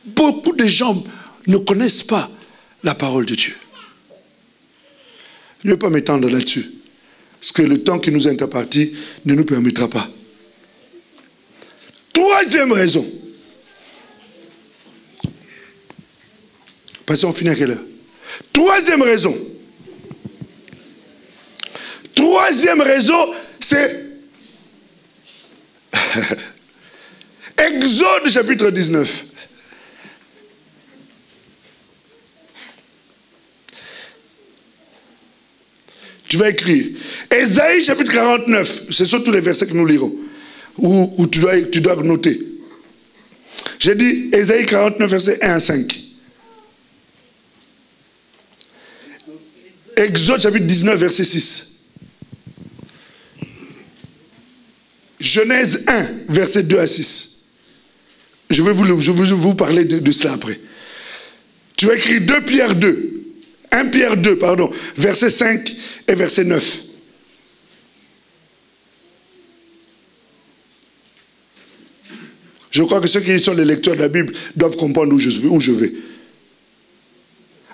Beaucoup de gens ne connaissent pas la parole de Dieu. Je ne vais pas m'étendre là-dessus. Parce que le temps qui nous est imparti ne nous permettra pas. Troisième raison. Parce qu'on finit à quelle heure? Troisième raison. Troisième raison, c'est Exode chapitre 19. Tu vas écrire. Ésaïe chapitre 49. Ce sont tous les versets que nous lirons. Où tu dois noter. J'ai dit Ésaïe 49, versets 1 à 5. Exode chapitre 19, verset 6. Genèse 1, verset 2 à 6. Je vais vous parler de cela après. Tu vas écrire 2 Pierre 2. 1 Pierre 2, pardon. Verset 5 et verset 9. Je crois que ceux qui sont les lecteurs de la Bible doivent comprendre où je vais.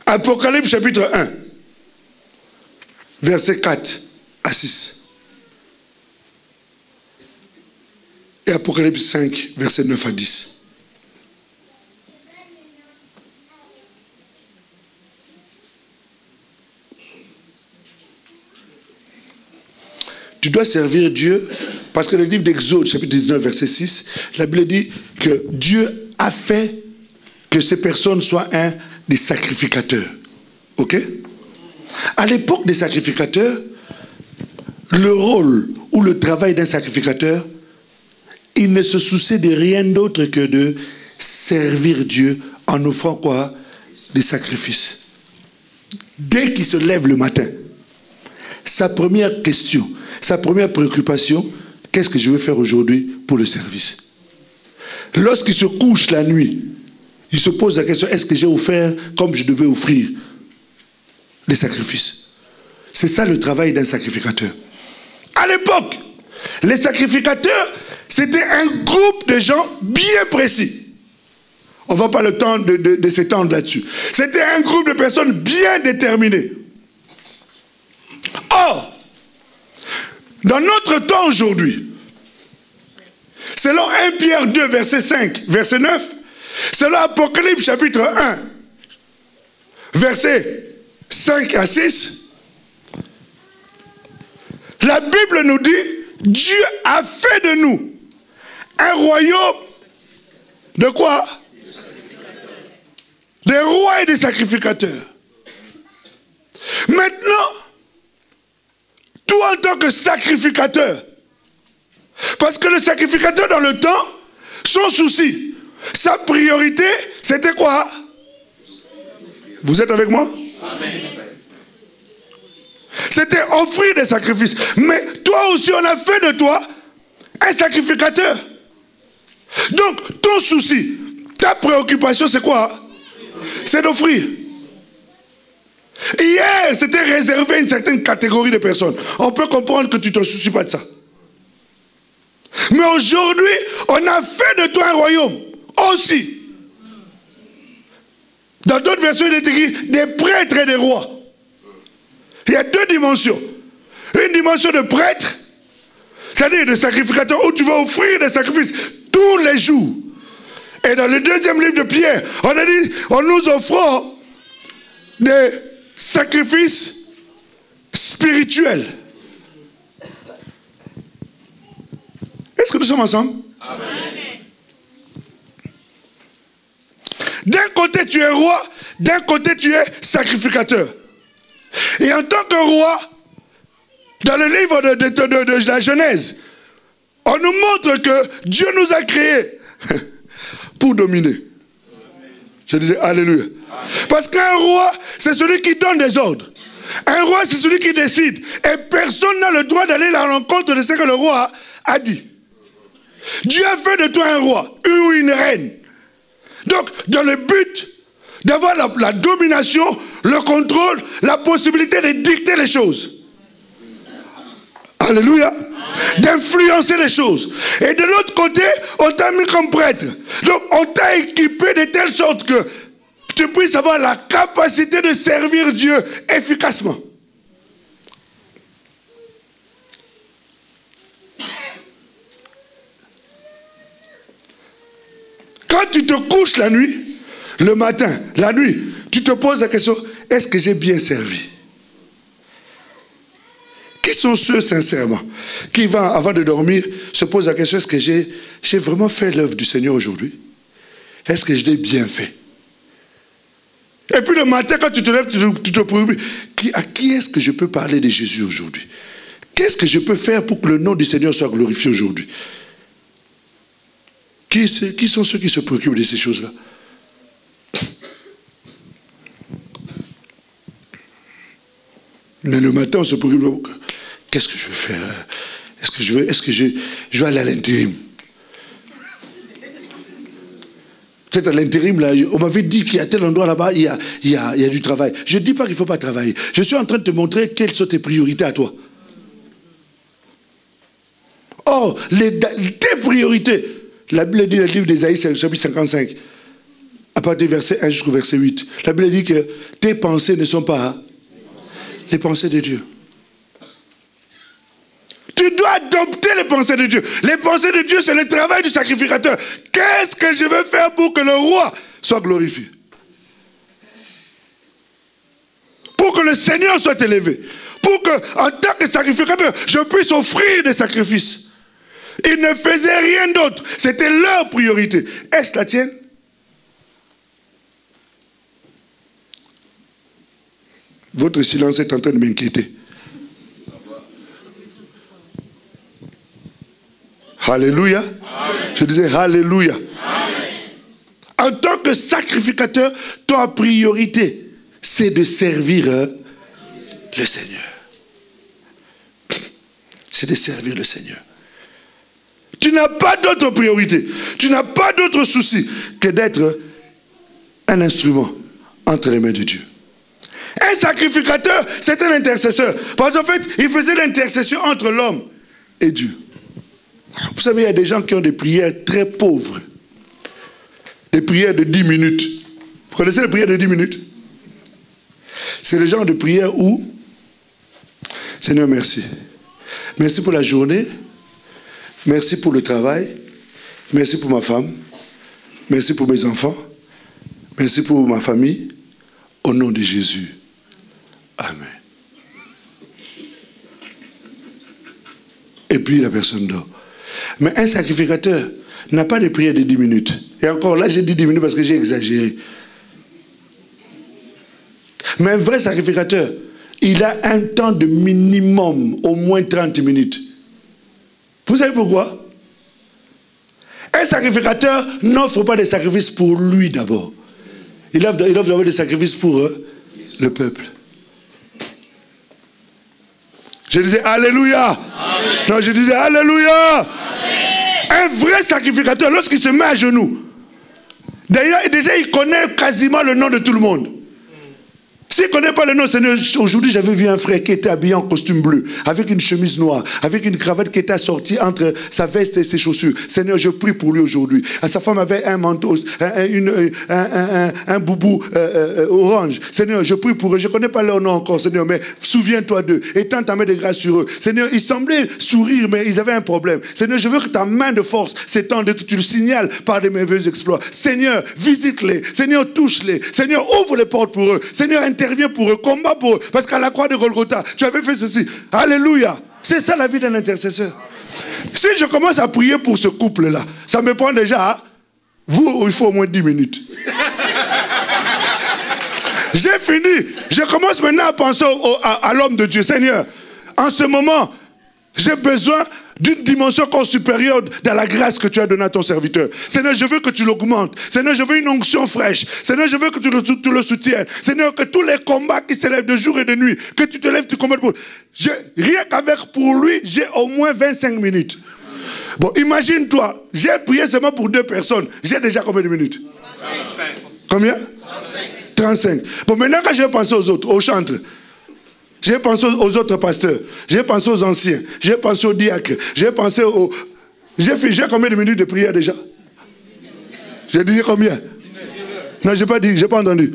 Apocalypse chapitre 1. Verset 4 à 6. Et Apocalypse 5, verset 9 à 10. Tu dois servir Dieu, parce que le livre d'Exode, chapitre 19, verset 6, la Bible dit que Dieu a fait que ces personnes soient un des sacrificateurs. Ok? À l'époque des sacrificateurs, le rôle ou le travail d'un sacrificateur, il ne se souciait de rien d'autre que de servir Dieu en offrant quoi? Des sacrifices. Dès qu'il se lève le matin, sa première question, sa première préoccupation, qu'est-ce que je vais faire aujourd'hui pour le service? Lorsqu'il se couche la nuit, il se pose la question, est-ce que j'ai offert comme je devais offrir des sacrifices? C'est ça le travail d'un sacrificateur. À l'époque, les sacrificateurs, c'était un groupe de gens bien précis. On ne va pas le temps de s'étendre là-dessus. C'était un groupe de personnes bien déterminées. Or, dans notre temps aujourd'hui, selon 1 Pierre 2, verset 5, verset 9, selon Apocalypse chapitre 1, verset 5 à 6, la Bible nous dit, Dieu a fait de nous un royaume de quoi? Des rois et des sacrificateurs. Maintenant, toi en tant que sacrificateur, parce que le sacrificateur dans le temps, son souci, sa priorité, c'était quoi? Vous êtes avec moi? Amen. C'était offrir des sacrifices. Mais toi aussi, on a fait de toi un sacrificateur. Donc, ton souci, ta préoccupation, c'est quoi? C'est d'offrir. Hier, c'était réservé à une certaine catégorie de personnes. On peut comprendre que tu ne te soucies pas de ça. Mais aujourd'hui, on a fait de toi un royaume aussi. Dans d'autres versions, il est écrit des prêtres et des rois. Il y a deux dimensions. Une dimension de prêtre, c'est-à-dire de sacrificateur, où tu vas offrir des sacrifices tous les jours. Et dans le deuxième livre de Pierre, on a dit, on nous offre des sacrifices spirituels. Est-ce que nous sommes ensemble? Amen. D'un côté tu es roi, d'un côté tu es sacrificateur. Et en tant que roi, dans le livre de la Genèse, on nous montre que Dieu nous a créés pour dominer. Je disais Alléluia. Parce qu'un roi, c'est celui qui donne des ordres. Un roi, c'est celui qui décide. Et personne n'a le droit d'aller à l'encontre de ce que le roi a dit. Dieu a fait de toi un roi ou une reine. Donc, dans le but d'avoir la domination, le contrôle, la possibilité de dicter les choses. Alléluia. D'influencer les choses. Et de l'autre côté, on t'a mis comme prêtre. Donc, on t'a équipé de telle sorte que tu puisses avoir la capacité de servir Dieu efficacement. Quand tu te couches la nuit, le matin, la nuit, tu te poses la question, est-ce que j'ai bien servi? Qui sont ceux, sincèrement, qui vont, avant de dormir, se posent la question, est-ce que j'ai vraiment fait l'œuvre du Seigneur aujourd'hui? Est-ce que je l'ai bien fait? Et puis le matin, quand tu te lèves, tu te préoccupes, à qui est-ce que je peux parler de Jésus aujourd'hui? Qu'est-ce que je peux faire pour que le nom du Seigneur soit glorifié aujourd'hui? Qui sont ceux qui se préoccupent de ces choses-là? Mais le matin, on se préoccupe. Qu'est-ce que je vais faire? Est-ce que je vais aller à l'intérim? Peut-être à l'intérim, là, on m'avait dit qu'il y a tel endroit là-bas, il y a du travail. Je ne dis pas qu'il ne faut pas travailler. Je suis en train de te montrer quelles sont tes priorités à toi. Or, tes priorités, la Bible dit dans le livre d'Ésaïe, chapitre 55, à partir du verset 1 jusqu'au verset 8, la Bible dit que tes pensées ne sont pas les pensées de Dieu. Tu dois adopter les pensées de Dieu. Les pensées de Dieu, c'est le travail du sacrificateur. Qu'est-ce que je veux faire pour que le roi soit glorifié? Pour que le Seigneur soit élevé. Pour que, en tant que sacrificateur, je puisse offrir des sacrifices. Ils ne faisaient rien d'autre. C'était leur priorité. Est-ce la tienne? Votre silence est en train de m'inquiéter. Alléluia. Je disais Alléluia. En tant que sacrificateur, ta priorité, c'est de servir le Seigneur. C'est de servir le Seigneur. Tu n'as pas d'autre priorité. Tu n'as pas d'autre souci que d'être un instrument entre les mains de Dieu. Un sacrificateur, c'est un intercesseur. Parce qu'en fait, il faisait l'intercession entre l'homme et Dieu. Vous savez, il y a des gens qui ont des prières très pauvres. Des prières de 10 minutes. Vous connaissez les prières de 10 minutes? C'est le genre de prière où, Seigneur, merci. Merci pour la journée. Merci pour le travail. Merci pour ma femme. Merci pour mes enfants. Merci pour ma famille. Au nom de Jésus. Amen. Et puis la personne dort. Mais un sacrificateur n'a pas de prière de 10 minutes. Et encore là, j'ai dit 10 minutes parce que j'ai exagéré. Mais un vrai sacrificateur, il a un temps de minimum, au moins 30 minutes. Vous savez pourquoi? Un sacrificateur n'offre pas des sacrifices pour lui d'abord. Il offre d'abord des sacrifices pour le peuple. Je disais Alléluia. Amen. Non, je disais Alléluia. Amen. Un vrai sacrificateur, lorsqu'il se met à genoux, d'ailleurs, déjà il connaît quasiment le nom de tout le monde. S'il ne connaît pas le nom, Seigneur, aujourd'hui j'avais vu un frère qui était habillé en costume bleu, avec une chemise noire, avec une cravate qui était assortie entre sa veste et ses chaussures. Seigneur, je prie pour lui aujourd'hui. Sa femme avait un manteau, un boubou orange. Seigneur, je prie pour eux. Je ne connais pas leur nom encore, Seigneur, mais souviens-toi d'eux. Étends ta main de grâce sur eux. Seigneur, ils semblaient sourire, mais ils avaient un problème. Seigneur, je veux que ta main de force s'étende, que tu le signales par des merveilleux exploits. Seigneur, visite-les. Seigneur, touche-les. Seigneur, ouvre les portes pour eux. Seigneur, intervient pour eux, combat pour eux. Parce qu'à la croix de Golgotha, tu avais fait ceci. Alléluia. C'est ça la vie d'un intercesseur. Si je commence à prier pour ce couple-là, ça me prend déjà, vous, il faut au moins 10 minutes. J'ai fini. Je commence maintenant à penser à l'homme de Dieu. Seigneur, en ce moment, j'ai besoin d'une dimension encore supérieure dans la grâce que tu as donnée à ton serviteur. Seigneur, je veux que tu l'augmentes. Seigneur, je veux une onction fraîche. Seigneur, je veux que tu le soutiennes. Seigneur, que tous les combats qui s'élèvent de jour et de nuit, que tu te lèves, tu combats pour... Rien qu'avec pour lui, j'ai au moins 25 minutes. Bon, imagine-toi, j'ai prié seulement pour 2 personnes. J'ai déjà combien de minutes? 35. Combien? 35. Bon, maintenant quand j'ai pensé aux autres, aux chantres, j'ai pensé aux autres pasteurs, j'ai pensé aux anciens, j'ai pensé aux diacres, j'ai pensé aux... J'ai combien de minutes de prière déjà? J'ai dit combien? Non, j'ai pas dit, j'ai pas entendu.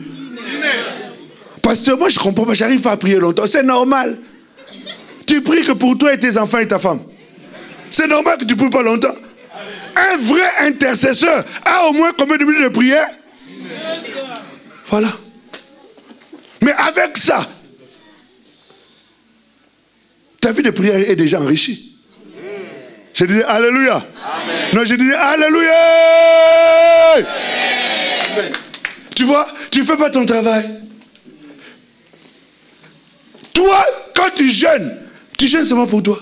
Pasteur, moi je comprends pas, j'arrive pas à prier longtemps, c'est normal. Tu pries que pour toi et tes enfants et ta femme. C'est normal que tu pries pas longtemps. Un vrai intercesseur a au moins combien de minutes de prière? Voilà. Mais avec ça, ta vie de prière est déjà enrichie. Je disais Alléluia. Amen. Non, je disais Alléluia. Amen. Tu vois, tu ne fais pas ton travail. Toi, quand tu jeûnes seulement pour toi.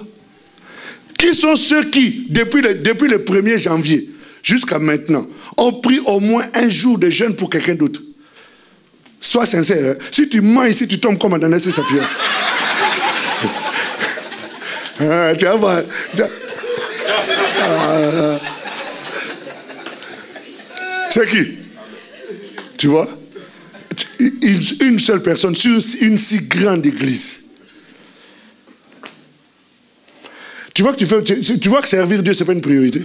Qui sont ceux qui, depuis le 1er janvier jusqu'à maintenant, ont pris au moins un jour de jeûne pour quelqu'un d'autre? Sois sincère. Hein? Si tu mens ici, tu tombes comme Ananas et Saphira. Tu vas voir. C'est qui? Tu vois? Une seule personne sur une si grande église. Tu vois que servir Dieu, ce n'est pas une priorité.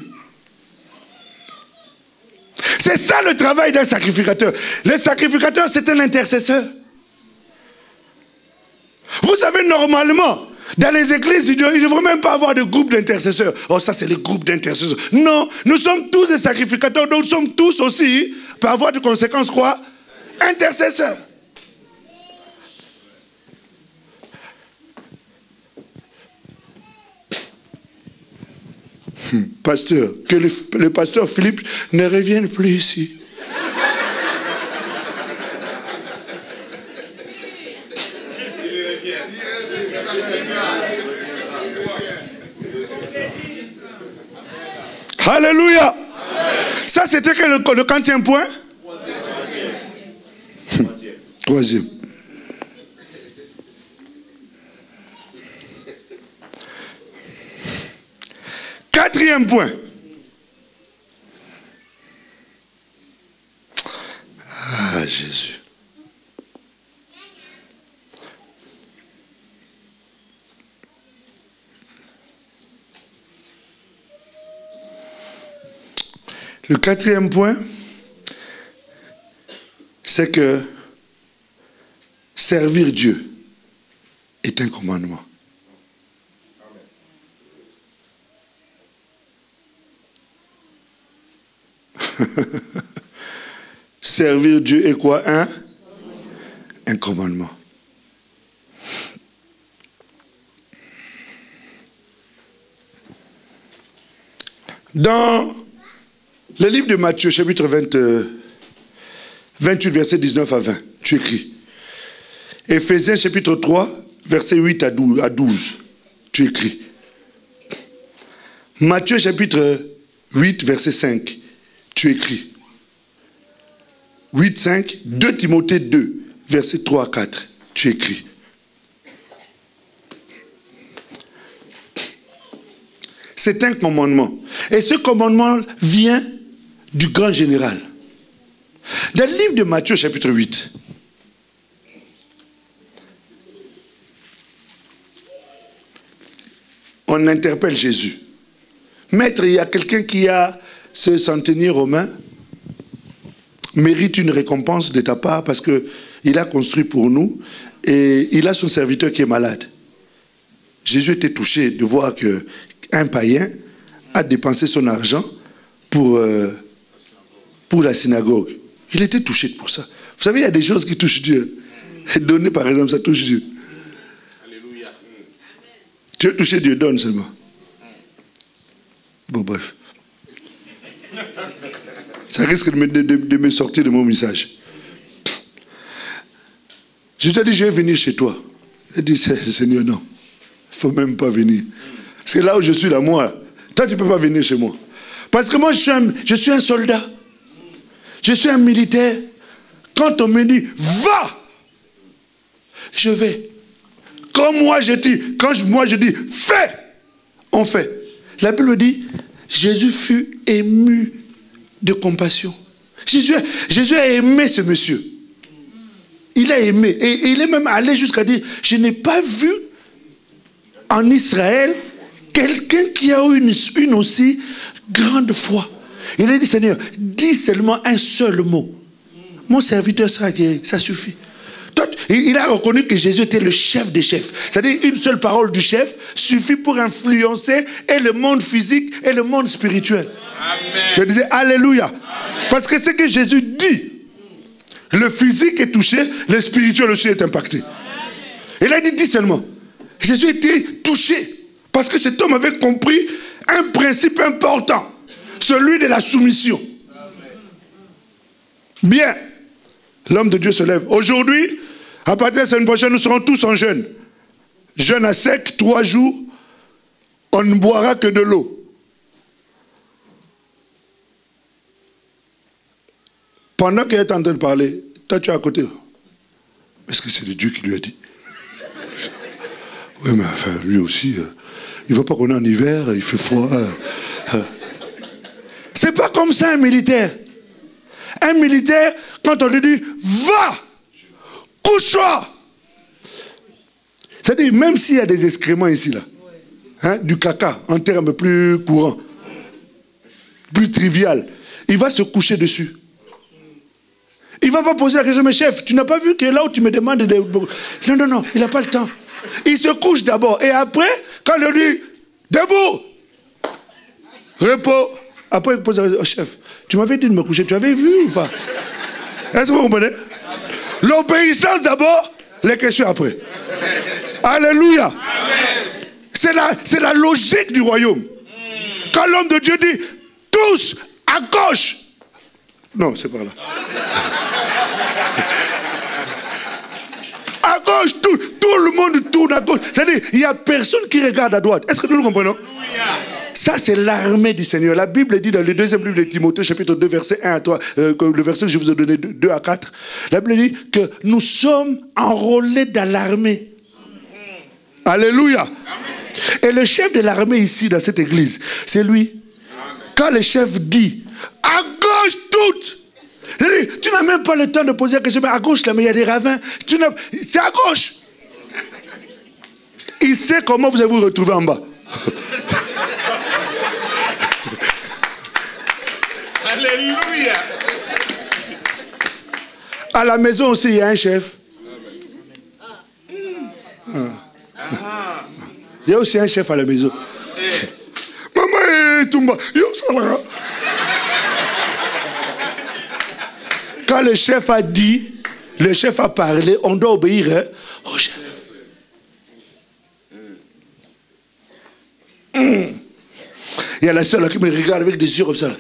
C'est ça le travail d'un sacrificateur. Le sacrificateur, c'est un intercesseur. Vous savez, normalement, dans les églises, il ne devrait même pas avoir de groupe d'intercesseurs. Oh, ça, c'est le groupe d'intercesseurs. Non, nous sommes tous des sacrificateurs, donc nous sommes tous aussi, par voie de conséquence, quoi? Intercesseurs. Pasteur, que le pasteur Philippe ne revienne plus ici. Alléluia. Ça, c'était le quantième point? Troisième. Quatrième point. Ah, Jésus. Le quatrième point, c'est que servir Dieu est un commandement. Servir Dieu est quoi? Un commandement. Dans le livre de Matthieu, chapitre 28, verset 19 à 20, tu écris. Éphésiens, chapitre 3, verset 8 à 12, tu écris. Matthieu, chapitre 8, verset 5, tu écris. 8, 5, 2 Timothée 2, verset 3 à 4, tu écris. C'est un commandement. Et ce commandement vient du grand général. Dans le livre de Matthieu, chapitre 8, on interpelle Jésus. Maître, il y a quelqu'un qui a ce centenier romain, mérite une récompense de ta part parce qu'il a construit pour nous et il a son serviteur qui est malade. Jésus était touché de voir qu'un païen a dépensé son argent pour la synagogue. Il était touché pour ça. Vous savez, il y a des choses qui touchent Dieu. Donner, par exemple, ça touche Dieu. Alléluia. Tu veux toucher Dieu, donne seulement. Bon, bref. Ça risque de me sortir de mon message. Jésus a dit, je vais venir chez toi. Il a dit, Seigneur, non. Il ne faut même pas venir. Parce que là où je suis, là, moi, toi, tu ne peux pas venir chez moi. Parce que moi, je suis un soldat. Je suis un militaire. Quand on me dit, va, je vais. Quand moi je dis, fais, on fait. La Bible dit, Jésus fut ému de compassion. Jésus a aimé ce monsieur. Il a aimé. Et il est même allé jusqu'à dire, je n'ai pas vu en Israël quelqu'un qui a eu une aussi grande foi. Il a dit, Seigneur, dis seulement un seul mot. Mon serviteur sera guéri. Ça suffit. Il a reconnu que Jésus était le chef des chefs. C'est-à-dire une seule parole du chef suffit pour influencer et le monde physique et le monde spirituel. Amen. Je disais Alléluia. Amen. Parce que ce que Jésus dit, le physique est touché, le spirituel aussi est impacté. Amen. Il a dit, dis seulement. Jésus était touché parce que cet homme avait compris un principe important, celui de la soumission. Amen. Bien. L'homme de Dieu se lève. Aujourd'hui, à partir de la semaine prochaine, nous serons tous en jeûne. Jeûne à sec, 3 jours. On ne boira que de l'eau. Pendant qu'il est en train de parler, toi tu es à côté. Est-ce que c'est de Dieu qui lui a dit? Oui, mais enfin, lui aussi, il ne va pas qu'on est en hiver, il fait froid. C'est pas comme ça un militaire. Un militaire, quand on lui dit, va, couche-toi. C'est-à-dire, même s'il y a des excréments ici, là, hein, du caca, en termes plus courants, plus trivial, il va se coucher dessus. Il ne va pas poser la question, mais chef, tu n'as pas vu que là où tu me demandes de... Non, non, non, il n'a pas le temps. Il se couche d'abord, et après, quand il dit, debout, repos, après il pose la question, oh, chef, tu m'avais dit de me coucher, tu avais vu ou pas? Est-ce que vous comprenez? L'obéissance d'abord, les questions après. Alléluia. C'est la logique du royaume. Quand l'homme de Dieu dit, tous à gauche. Non, c'est par là. À gauche, tout le monde tourne à gauche. C'est-à-dire, il n'y a personne qui regarde à droite. Est-ce que nous le comprenons? Ça, c'est l'armée du Seigneur. La Bible dit dans le 2e livre de Timothée, chapitre 2, verset 1 à 3, le verset que je vous ai donné 2 à 4. La Bible dit que nous sommes enrôlés dans l'armée. Alléluia. Amen. Et le chef de l'armée ici, dans cette église, c'est lui. Amen. Quand le chef dit, à gauche toute, tu n'as même pas le temps de poser la question, mais à gauche, là, mais il y a des ravins. C'est à gauche. Il sait comment vous allez vous retrouver en bas. Alléluia. À la maison aussi, il y a un chef. Il y a aussi un chef à la maison. Maman, Toumba, quand le chef a dit, le chef a parlé, on doit obéir au chef. Il y a la seule qui me regarde avec des yeux comme ça.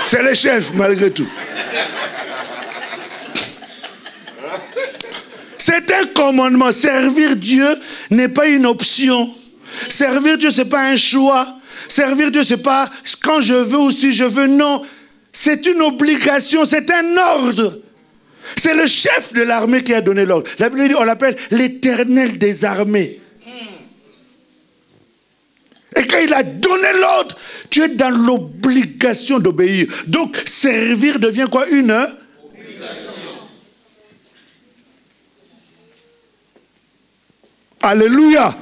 C'est le chef, malgré tout. C'est un commandement. Servir Dieu n'est pas une option. Servir Dieu, ce n'est pas un choix. Servir Dieu, ce n'est pas quand je veux ou si je veux. Non. C'est une obligation, c'est un ordre. C'est le chef de l'armée qui a donné l'ordre. La Bible dit, on l'appelle l'Éternel des armées. Et quand il a donné l'ordre, tu es dans l'obligation d'obéir. Donc, servir devient quoi? Une obligation. Alléluia. Amen.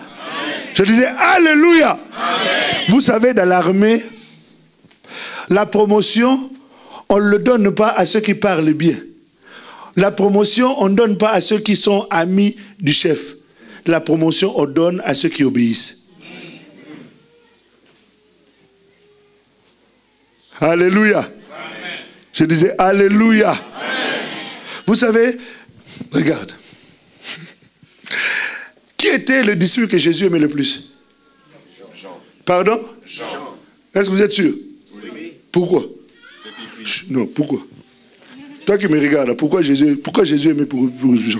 Je disais Alléluia. Amen. Vous savez, dans l'armée, la promotion, on ne le donne pas à ceux qui parlent bien. La promotion, on ne donne pas à ceux qui sont amis du chef. La promotion, on donne à ceux qui obéissent. Alléluia. Amen. Je disais Alléluia. Amen. Vous savez, regarde. Qui était le disciple que Jésus aimait le plus? Jean. Pardon? Jean. Est-ce que vous êtes sûr? Oui. Pourquoi? Non, pourquoi? Toi qui me regardes, pourquoi Jésus aimait pour Jean? Je ne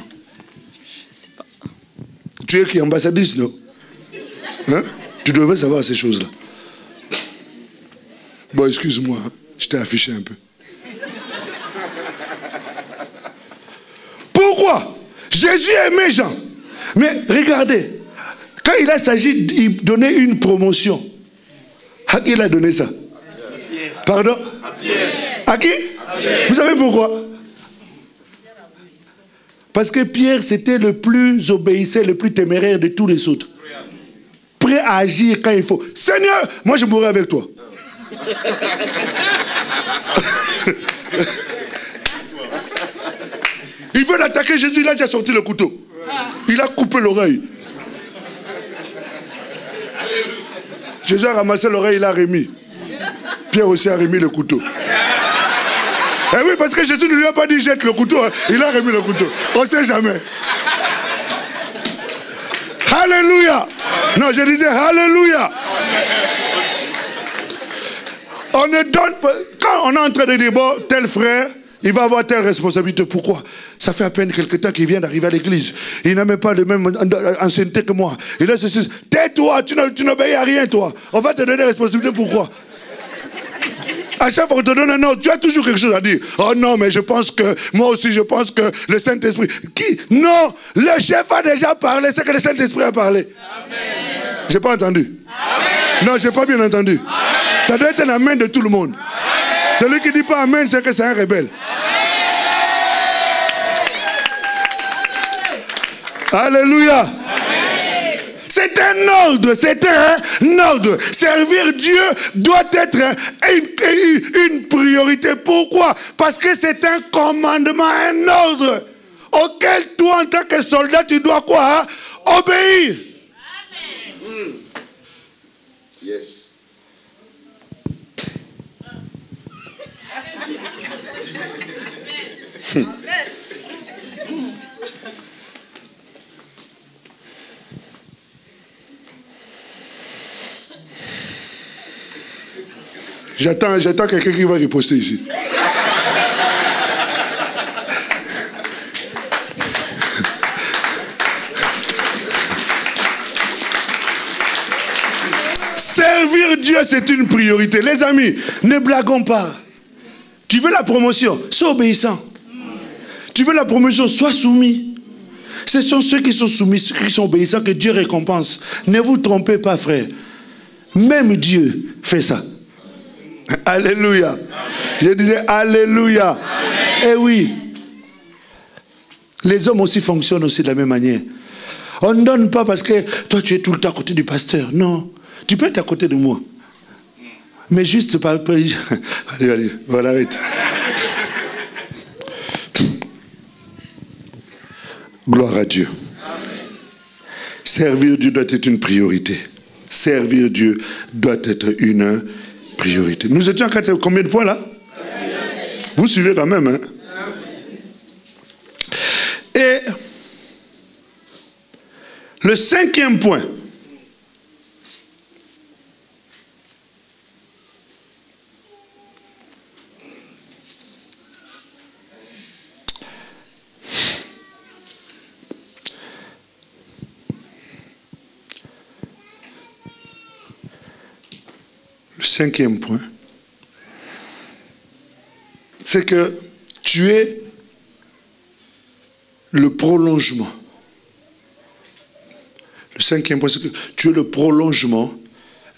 sais pas. Tu es qui, ambassadrice, non? Hein? Tu devrais savoir ces choses-là. Bon, excuse-moi, hein, je t'ai affiché un peu. Pourquoi? Jésus aimait Jean. Mais regardez, quand il a s'agi de donner une promotion, à qui il a donné ça? Pardon? À Pierre. À qui? À Pierre. Vous savez pourquoi? Parce que Pierre, c'était le plus obéissant, le plus téméraire de tous les autres. Prêt à agir quand il faut. Seigneur, moi je mourrai avec toi. Il veut l'attaquer, Jésus, il a déjà sorti le couteau. Il a coupé l'oreille. Jésus a ramassé l'oreille, il l'a remis. Pierre aussi a remis le couteau. Eh oui, parce que Jésus ne lui a pas dit jette le couteau, hein. Il a remis le couteau. On ne sait jamais. Alléluia. Non, je disais Alléluia. On ne donne pas. Quand on est en train de dire, bon, tel frère, il va avoir telle responsabilité. Pourquoi? Ça fait à peine quelque temps qu'il vient d'arriver à l'église. Il n'a même pas le même ancienneté que moi. Il a ceci. Tais-toi, tu n'obéis à rien, toi. On va te donner des responsabilités. Pourquoi? À chaque fois qu'on te donne un ordre, tu as toujours quelque chose à dire. Oh non, mais je pense que, moi aussi, je pense que le Saint-Esprit. Qui? Non, le chef a déjà parlé, c'est que le Saint-Esprit a parlé. J'ai pas entendu. Amen. Non, j'ai pas bien entendu. Amen. Ça doit être un amen de tout le monde. Amen. Celui qui dit pas amen, c'est que c'est un rebelle. Amen. Alléluia. C'est un ordre, c'est un ordre. Servir Dieu doit être une priorité. Pourquoi? Parce que c'est un commandement, un ordre auquel toi, en tant que soldat, tu dois quoi? Obéir. Amen. Yes. J'attends quelqu'un qui va riposter ici. Servir Dieu, c'est une priorité. Les amis, ne blaguons pas. Tu veux la promotion, sois obéissant. Tu veux la promotion, sois soumis. Ce sont ceux qui sont soumis, ceux qui sont obéissants que Dieu récompense. Ne vous trompez pas, frère. Même Dieu fait ça. Alléluia. Amen. Je disais Alléluia. Amen. Eh oui. Les hommes aussi fonctionnent aussi de la même manière. On ne donne pas parce que toi tu es tout le temps à côté du pasteur. Non. Tu peux être à côté de moi. Mais juste pas. Allez, voilà, arrête. Gloire à Dieu. Amen. Servir Dieu doit être une priorité. Servir Dieu doit être une priorité. Nous étions à combien de points là? Vous suivez quand même, hein? Et le 5e point. Le 5e point, c'est que tu es le prolongement. Le 5e point, c'est que tu es le prolongement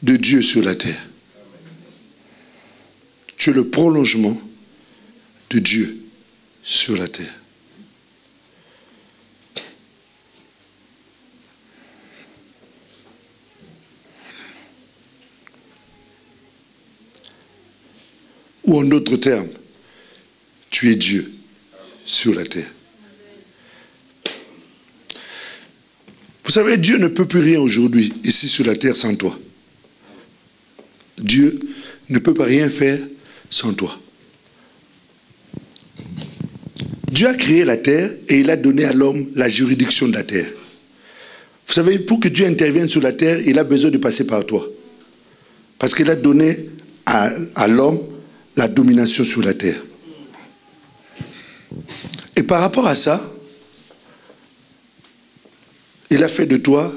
de Dieu sur la terre. Tu es le prolongement de Dieu sur la terre. Ou en d'autres termes, tu es Dieu sur la terre. Vous savez, Dieu ne peut plus rien aujourd'hui, ici sur la terre, sans toi. Dieu ne peut pas rien faire sans toi. Dieu a créé la terre et il a donné à l'homme la juridiction de la terre. Vous savez, pour que Dieu intervienne sur la terre, il a besoin de passer par toi. Parce qu'il a donné à l'homme la domination sur la terre. Et par rapport à ça, il a fait de toi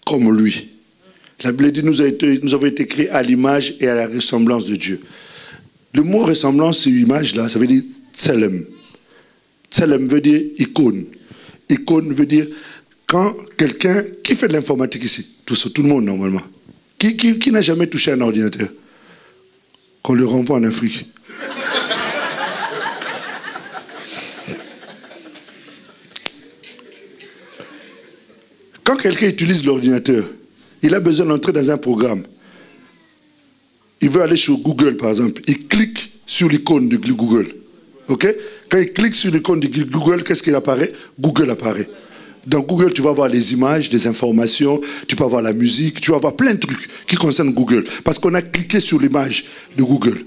comme lui. La Bible dit, nous avons été créés à l'image et à la ressemblance de Dieu. Le mot ressemblance, c'est image là, ça veut dire tselem. Tselem veut dire icône. Icône veut dire quand quelqu'un, qui fait de l'informatique ici, tout le monde normalement, qui n'a jamais touché un ordinateur, qu'on le renvoie en Afrique. Quand quelqu'un utilise l'ordinateur, il a besoin d'entrer dans un programme. Il veut aller sur Google, par exemple. Il clique sur l'icône de Google. OK? Quand il clique sur l'icône de Google, qu'est-ce qu'il apparaît? Google apparaît. Dans Google, tu vas voir les images, des informations, tu peux avoir la musique, tu vas avoir plein de trucs qui concernent Google. Parce qu'on a cliqué sur l'image de Google.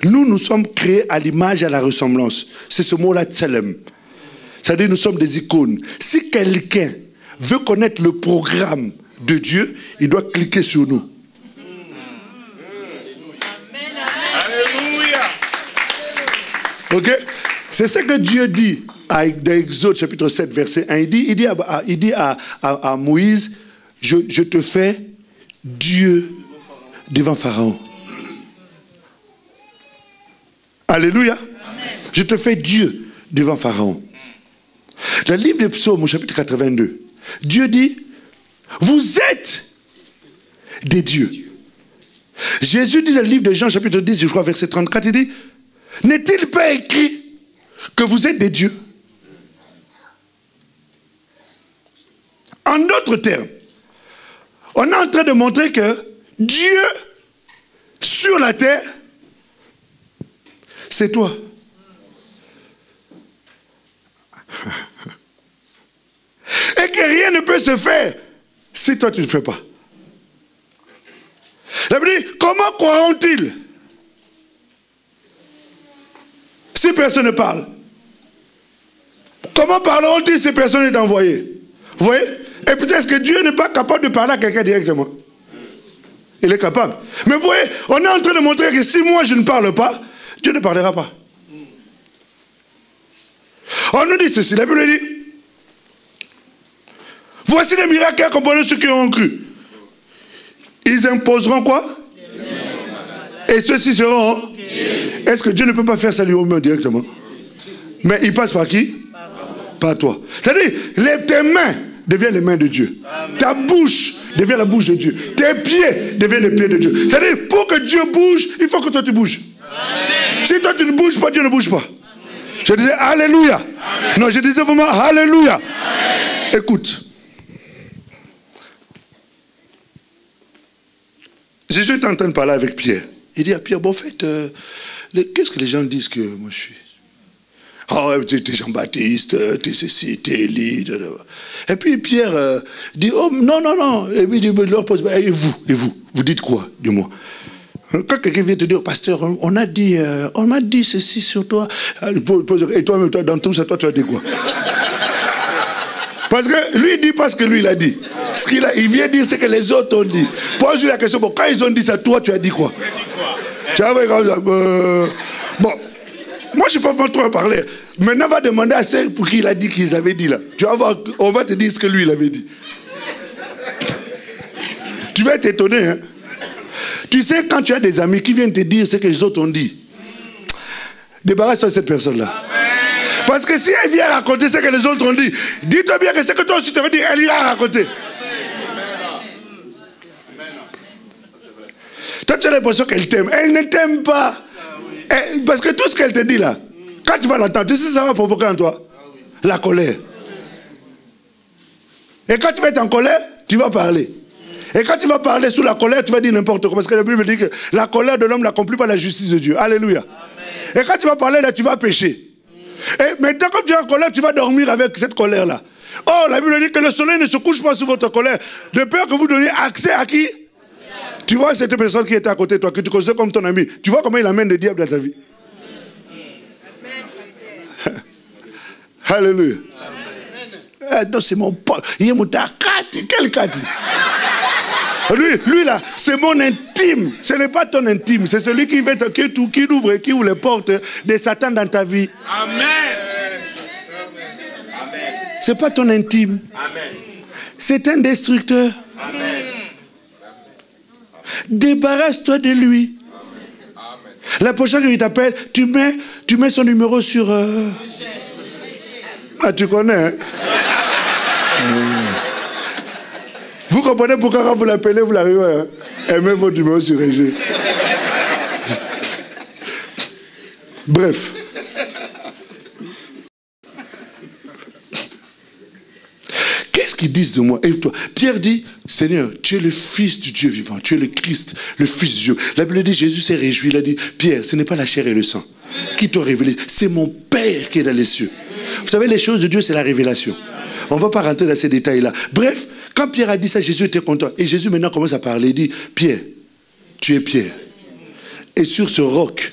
Nous sommes créés à l'image et à la ressemblance. C'est ce mot-là, tselem. C'est-à-dire nous sommes des icônes. Si quelqu'un veut connaître le programme de Dieu, il doit cliquer sur nous. Alléluia. Ok? C'est ce que Dieu dit dans Exode chapitre 7 verset 1. Il dit à Moïse, je te fais Dieu devant Pharaon. Alléluia. Amen. Je te fais Dieu devant Pharaon. Dans le livre des Psaumes au chapitre 82, Dieu dit, vous êtes des dieux. Jésus dit dans le livre de Jean chapitre 10, je crois verset 34, il dit, n'est-il pas écrit que vous êtes des dieux? En d'autres termes, on est en train de montrer que Dieu sur la terre, c'est toi. Et que rien ne peut se faire si toi tu ne le fais pas. La Bible dit, comment croiront-ils si personne ne parle? Comment parleront-ils si personne n'est envoyé? Vous voyez? Et peut-être que Dieu n'est pas capable de parler à quelqu'un directement. Il est capable. Mais vous voyez, on est en train de montrer que si moi je ne parle pas, Dieu ne parlera pas. On nous dit ceci, la Bible dit, voici les miracles qui accompagnent ceux qui ont cru. Ils imposeront quoi? Et ceux-ci seront... Est-ce que Dieu ne peut pas faire ça lui-même directement? Mais il passe par qui? Par toi. C'est-à-dire, tes mains deviennent les mains de Dieu. Amen. Ta bouche devient la bouche de Dieu. Tes pieds deviennent les pieds de Dieu. C'est-à-dire, pour que Dieu bouge, il faut que toi tu bouges. Amen. Si toi tu ne bouges pas, Dieu ne bouge pas. Amen. Je disais Alléluia. Amen. Non, je disais vraiment Alléluia. Amen. Écoute. Jésus est en train de parler avec Pierre. Il dit à Pierre, bon, en fait, qu'est-ce que les gens disent que moi je suis? Oh, t'es Jean-Baptiste, t'es ceci, t'es Élie. Et puis Pierre dit, oh, non. Et puis il leur pose, et vous dites quoi, dis-moi? Quand quelqu'un vient te dire, pasteur, on m'a dit ceci sur toi. Et toi-même, dans tout ça, toi, tu as dit quoi? Parce que lui, il dit pas ce que lui, il a dit. Il vient dire ce que les autres ont dit. Pose-lui la question, bon, quand ils ont dit ça, toi, tu as dit quoi? Tu as vu, bon, moi, je ne peux pas trop en parler. Maintenant, va demander à ceux pour qui il a dit qu'ils avaient dit là. Tu vas voir, on va te dire ce que lui, il avait dit. Tu vas être étonné, hein? Tu sais, quand tu as des amis qui viennent te dire ce que les autres ont dit, débarrasse-toi de cette personne-là. Parce que si elle vient raconter ce que les autres ont dit, dis-toi bien que ce que toi aussi tu avais dit, elle ira raconter. Toi, tu as l'impression qu'elle t'aime. Elle ne t'aime pas. Parce que tout ce qu'elle te dit là, quand tu vas l'entendre, tu sais ça va provoquer en toi la colère. Et quand tu vas être en colère, tu vas parler. Et quand tu vas parler sous la colère, tu vas dire n'importe quoi. Parce que la Bible dit que la colère de l'homme n'accomplit pas la justice de Dieu. Alléluia. Amen. Et quand tu vas parler là, tu vas pécher. Et maintenant, quand tu es en colère, tu vas dormir avec cette colère-là. Oh, la Bible dit que le soleil ne se couche pas sous votre colère. De peur que vous donniez accès à qui? Tu vois cette personne qui était à côté de toi, que tu connais comme ton ami. Tu vois comment il amène le diable dans ta vie. Alléluia. Non, c'est mon pote. Il est mon Kati. Quel Kati? Lui là, c'est mon intime. Ce n'est pas ton intime. C'est celui qui ouvre et qui ouvre les portes de Satan dans ta vie. Amen. Ce n'est pas ton intime. Amen. C'est un destructeur. Amen. Débarrasse-toi de lui. Amen. La prochaine fois qu'il t'appelle, tu mets son numéro sur... Ah, tu connais, hein? Vous comprenez pourquoi quand vous l'appelez, vous l'arrivez, hein? Elle met votre numéro sur Régé. Bref. Qu'est-ce qu'ils disent de moi? Toi, Pierre dit, Seigneur, tu es le Fils du Dieu vivant, tu es le Christ, le Fils de Dieu. La Bible dit, Jésus s'est réjoui, il a dit, Pierre, ce n'est pas la chair et le sang qui t'ont révélé, c'est mon Père qui est dans les cieux. Vous savez, les choses de Dieu, c'est la révélation. On ne va pas rentrer dans ces détails-là. Bref, quand Pierre a dit ça, Jésus était content. Et Jésus maintenant commence à parler, il dit, Pierre, tu es Pierre. Et sur ce roc,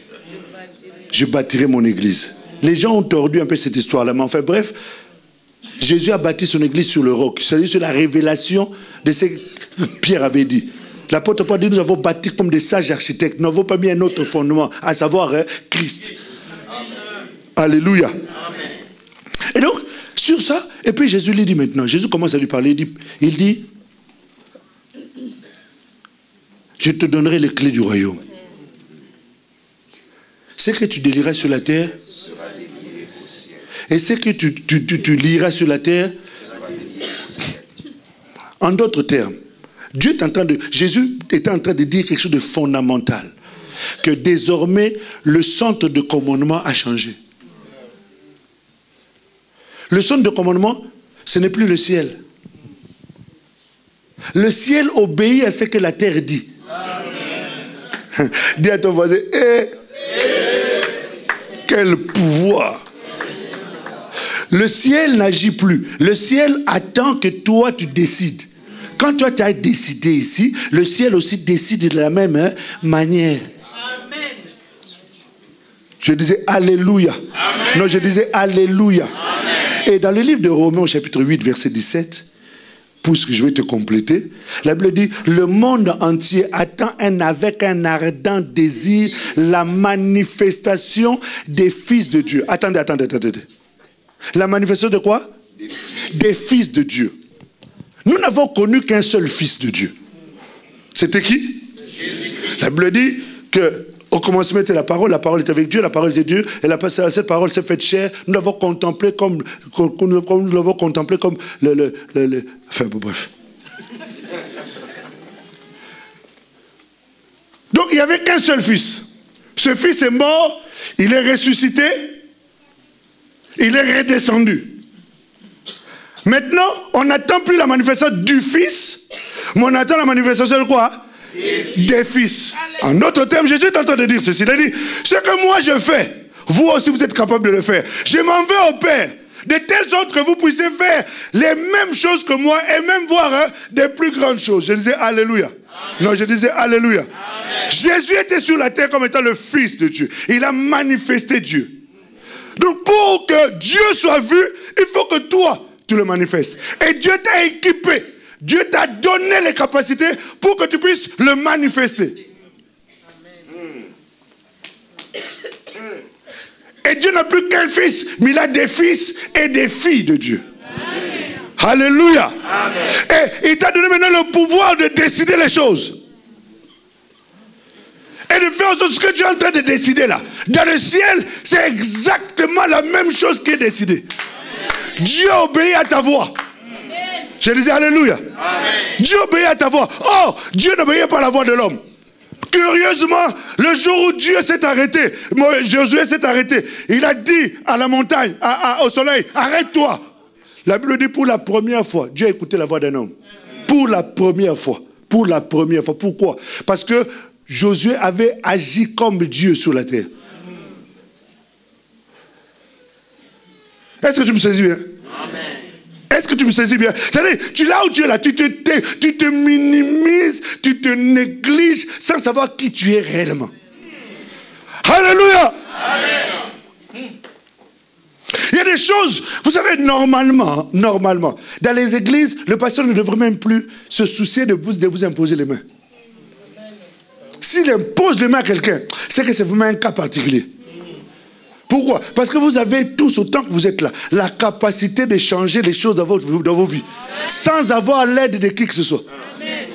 je bâtirai mon église. Les gens ont tordu un peu cette histoire-là, mais enfin bref, Jésus a bâti son église sur le roc, c'est-à-dire sur la révélation de ce que Pierre avait dit. L'apôtre Paul dit, nous avons bâti comme des sages architectes, nous n'avons pas mis un autre fondement, à savoir Christ. Amen. Alléluia. Amen. Et donc, sur ça, et puis Jésus lui dit maintenant, Jésus commence à lui parler, il dit, je te donnerai les clés du royaume. Ce que tu délieras sur la terre, et ce que tu lieras sur la terre, en d'autres termes, Jésus était en train de dire quelque chose de fondamental, que désormais, le centre de commandement a changé. Le centre de commandement, ce n'est plus le ciel. Le ciel obéit à ce que la terre dit. Amen. Dis à ton voisin, quel pouvoir! Le ciel n'agit plus. Le ciel attend que toi, tu décides. Quand toi, tu as décidé ici, le ciel aussi décide de la même manière. Amen. Je disais Alléluia. Amen. Non, je disais Alléluia. Amen. Et dans le livre de Romains, chapitre 8, verset 17, puisque je vais te compléter, la Bible dit, le monde entier attend avec un ardent désir la manifestation des fils de Dieu. Attendez. La manifestation de quoi? Des fils de Dieu. Nous n'avons connu qu'un seul fils de Dieu. C'était qui? Jésus-Christ. La Bible dit qu'au commencement était la parole était avec Dieu, la parole était Dieu, et cette parole s'est faite chair. Nous l'avons contemplée comme enfin, bref. Donc, il n'y avait qu'un seul fils. Ce fils est mort, il est ressuscité, il est redescendu. Maintenant, on n'attend plus la manifestation du Fils, mais on attend la manifestation de quoi? Des fils. En d'autres termes, Jésus est en train de dire ceci. Il a dit, ce que moi je fais, vous aussi vous êtes capable de le faire. Je m'en vais au Père, de telle sorte que vous puissiez faire les mêmes choses que moi et même voir des plus grandes choses. Je disais Alléluia. Amen. Non, je disais Alléluia. Amen. Jésus était sur la terre comme étant le Fils de Dieu. Il a manifesté Dieu. Donc pour que Dieu soit vu, il faut que toi, tu le manifestes. Et Dieu t'a équipé. Dieu t'a donné les capacités pour que tu puisses le manifester. Et Dieu n'a plus qu'un fils, mais il a des fils et des filles de Dieu. Amen. Alléluia. Amen. Et il t'a donné maintenant le pouvoir de décider les choses. Et de faire ce que tu es en train de décider là. Dans le ciel, c'est exactement la même chose qui est décidée. Dieu obéit à ta voix. Je disais Alléluia. Amen. Dieu obéit à ta voix. Oh, Dieu n'obéit pas à la voix de l'homme. Curieusement, le jour où Dieu s'est arrêté, Josué s'est arrêté, il a dit à la montagne, au soleil, arrête-toi. La Bible dit pour la première fois, Dieu a écouté la voix d'un homme. Pour la première fois. pour la première fois. Pourquoi? Parce que Josué avait agi comme Dieu sur la terre. Est-ce que tu me saisis bien? Amen. Est-ce que tu me saisis bien? C'est-à-dire, là où tu es là, tu te minimises, tu te négliges sans savoir qui tu es réellement. Alléluia! Amen. Il y a des choses, vous savez, normalement, dans les églises, le pasteur ne devrait même plus se soucier de vous imposer les mains. S'il impose les mains à quelqu'un, c'est que c'est vraiment un cas particulier. Pourquoi? Parce que vous avez tous, autant que vous êtes là, la capacité de changer les choses dans vos vies, sans avoir l'aide de qui que ce soit. Amen.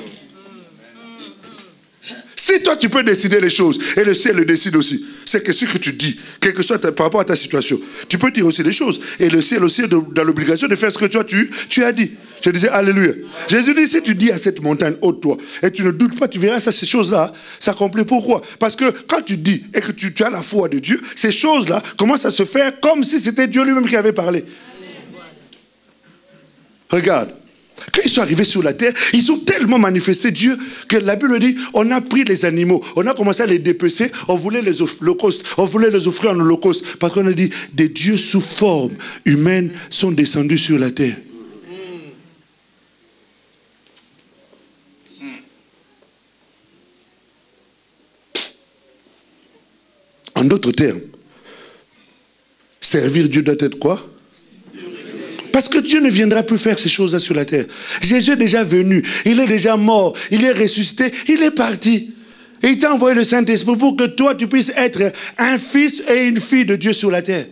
Si toi tu peux décider les choses, et le ciel le décide aussi, c'est que ce que tu dis, quel que soit par rapport à ta situation, tu peux dire aussi des choses, et le ciel aussi est dans l'obligation de faire ce que toi tu as dit. Je disais alléluia. Jésus dit, si tu dis à cette montagne, ôte-toi, et tu ne doutes pas, tu verras ça, ces choses-là s'accomplir. Pourquoi? Parce que quand tu dis, et que tu as la foi de Dieu, ces choses-là commencent à se faire comme si c'était Dieu lui-même qui avait parlé. Regarde. Quand ils sont arrivés sur la terre, ils ont tellement manifesté Dieu que la Bible dit, on a pris les animaux, on a commencé à les dépecer, on voulait les offrir en holocauste. Parce qu'on a dit, des dieux sous forme humaine sont descendus sur la terre. En d'autres termes, servir Dieu doit être quoi? Parce que Dieu ne viendra plus faire ces choses-là sur la terre. Jésus est déjà venu, il est déjà mort, il est ressuscité, il est parti. Et il t'a envoyé le Saint-Esprit pour que toi, tu puisses être un fils et une fille de Dieu sur la terre.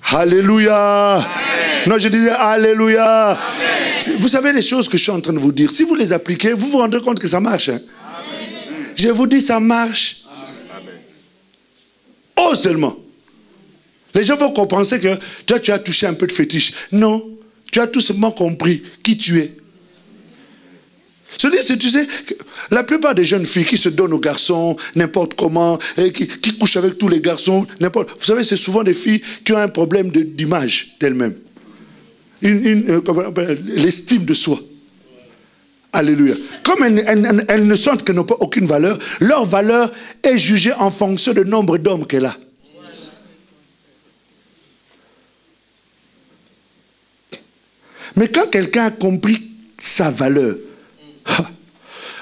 Alléluia. Amen. Non, je disais Alléluia. Amen. Vous savez les choses que je suis en train de vous dire. Si vous les appliquez, vous vous rendrez compte que ça marche. Hein? Je vous dis, ça marche. Amen. Oh seulement. Les gens vont penser que toi, tu as touché un peu de fétiche. Non, tu as tout simplement compris qui tu es. C'est-à-dire, tu sais, la plupart des jeunes filles qui se donnent aux garçons, n'importe comment, et qui couchent avec tous les garçons, n'importe. Vous savez, c'est souvent des filles qui ont un problème d'image d'elles-mêmes. L'estime de soi. Alléluia. Comme elles ne sentent qu'elles n'ont pas aucune valeur, leur valeur est jugée en fonction du nombre d'hommes qu'elle a. Mais quand quelqu'un a compris sa valeur,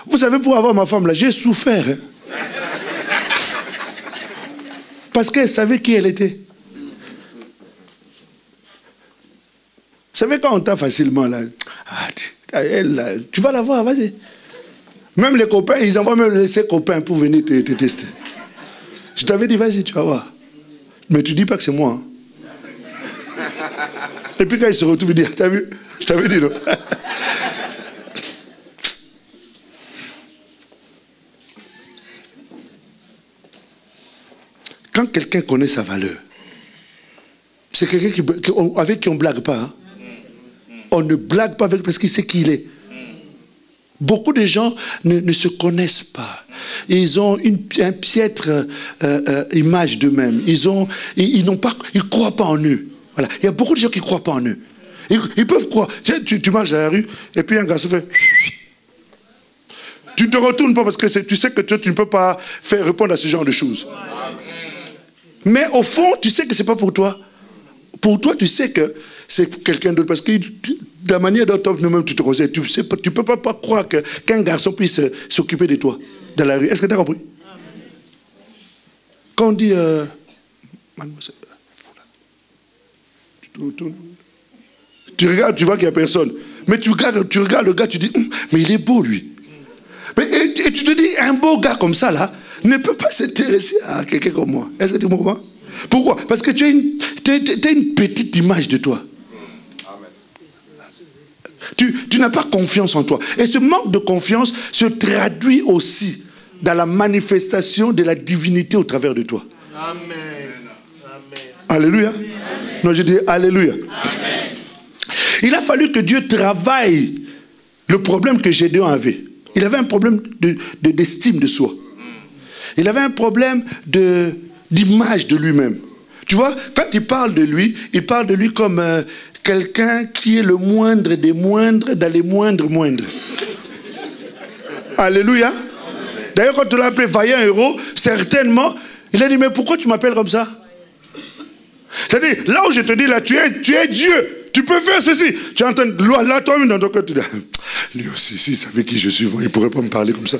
vous savez, pour avoir ma femme là, j'ai souffert. Hein? Parce qu'elle savait qui elle était. Vous savez, quand on t'a facilement là, elle, là, tu vas la voir, vas-y. Même les copains, ils envoient même ses copains pour venir te tester. Je t'avais dit, vas-y, tu vas voir. Mais tu dis pas que c'est moi. Hein? Et puis quand il se retrouve, il dit, t'as vu? Je t'avais dit non. Quand quelqu'un connaît sa valeur, c'est quelqu'un avec qui on ne blague pas. Hein? On ne blague pas avec parce qu'il sait qui il est. Beaucoup de gens ne se connaissent pas. Ils ont une piètre image d'eux-mêmes. Ils ne croient pas en eux. Voilà. Il y a beaucoup de gens qui ne croient pas en eux. Ils peuvent croire. Tu marches dans la rue et puis un garçon fait... Tu ne te retournes pas parce que tu sais que tu ne peux pas faire répondre à ce genre de choses. Mais au fond, tu sais que ce n'est pas pour toi. Pour toi, tu sais que c'est pour quelqu'un d'autre. Parce que de la manière dont toi-même tu te conseilles, tu ne peux pas croire qu'un garçon puisse s'occuper de toi dans la rue. Est-ce que tu as compris? Quand on dit... mademoiselle, tu regardes, tu vois qu'il n'y a personne. Mais tu regardes le gars, tu dis, mais il est beau lui. Et tu te dis, un beau gars comme ça là, ne peut pas s'intéresser à quelqu'un comme moi. Est-ce que tu comprends? Pourquoi? Parce que tu as une petite image de toi. Tu n'as pas confiance en toi. Et ce manque de confiance se traduit aussi dans la manifestation de la divinité au travers de toi. Amen. Alléluia. Amen. Non, je dis Alléluia. Amen. Il a fallu que Dieu travaille le problème que Gédéon avait. Il avait un problème d'estime de soi. Il avait un problème d'image de lui-même. Tu vois, quand il parle de lui comme quelqu'un qui est le moindre des moindres dans les moindres. Alléluia. D'ailleurs, quand tu l'as appelé vaillant héros, certainement, il a dit, mais pourquoi tu m'appelles comme ça? C'est-à-dire, là où je te dis, là, tu es Dieu. Tu peux faire ceci. Tu entends, là, toi-même dans ton cœur, tu dis, lui aussi, s'il savait qui je suis, il ne pourrait pas me parler comme ça.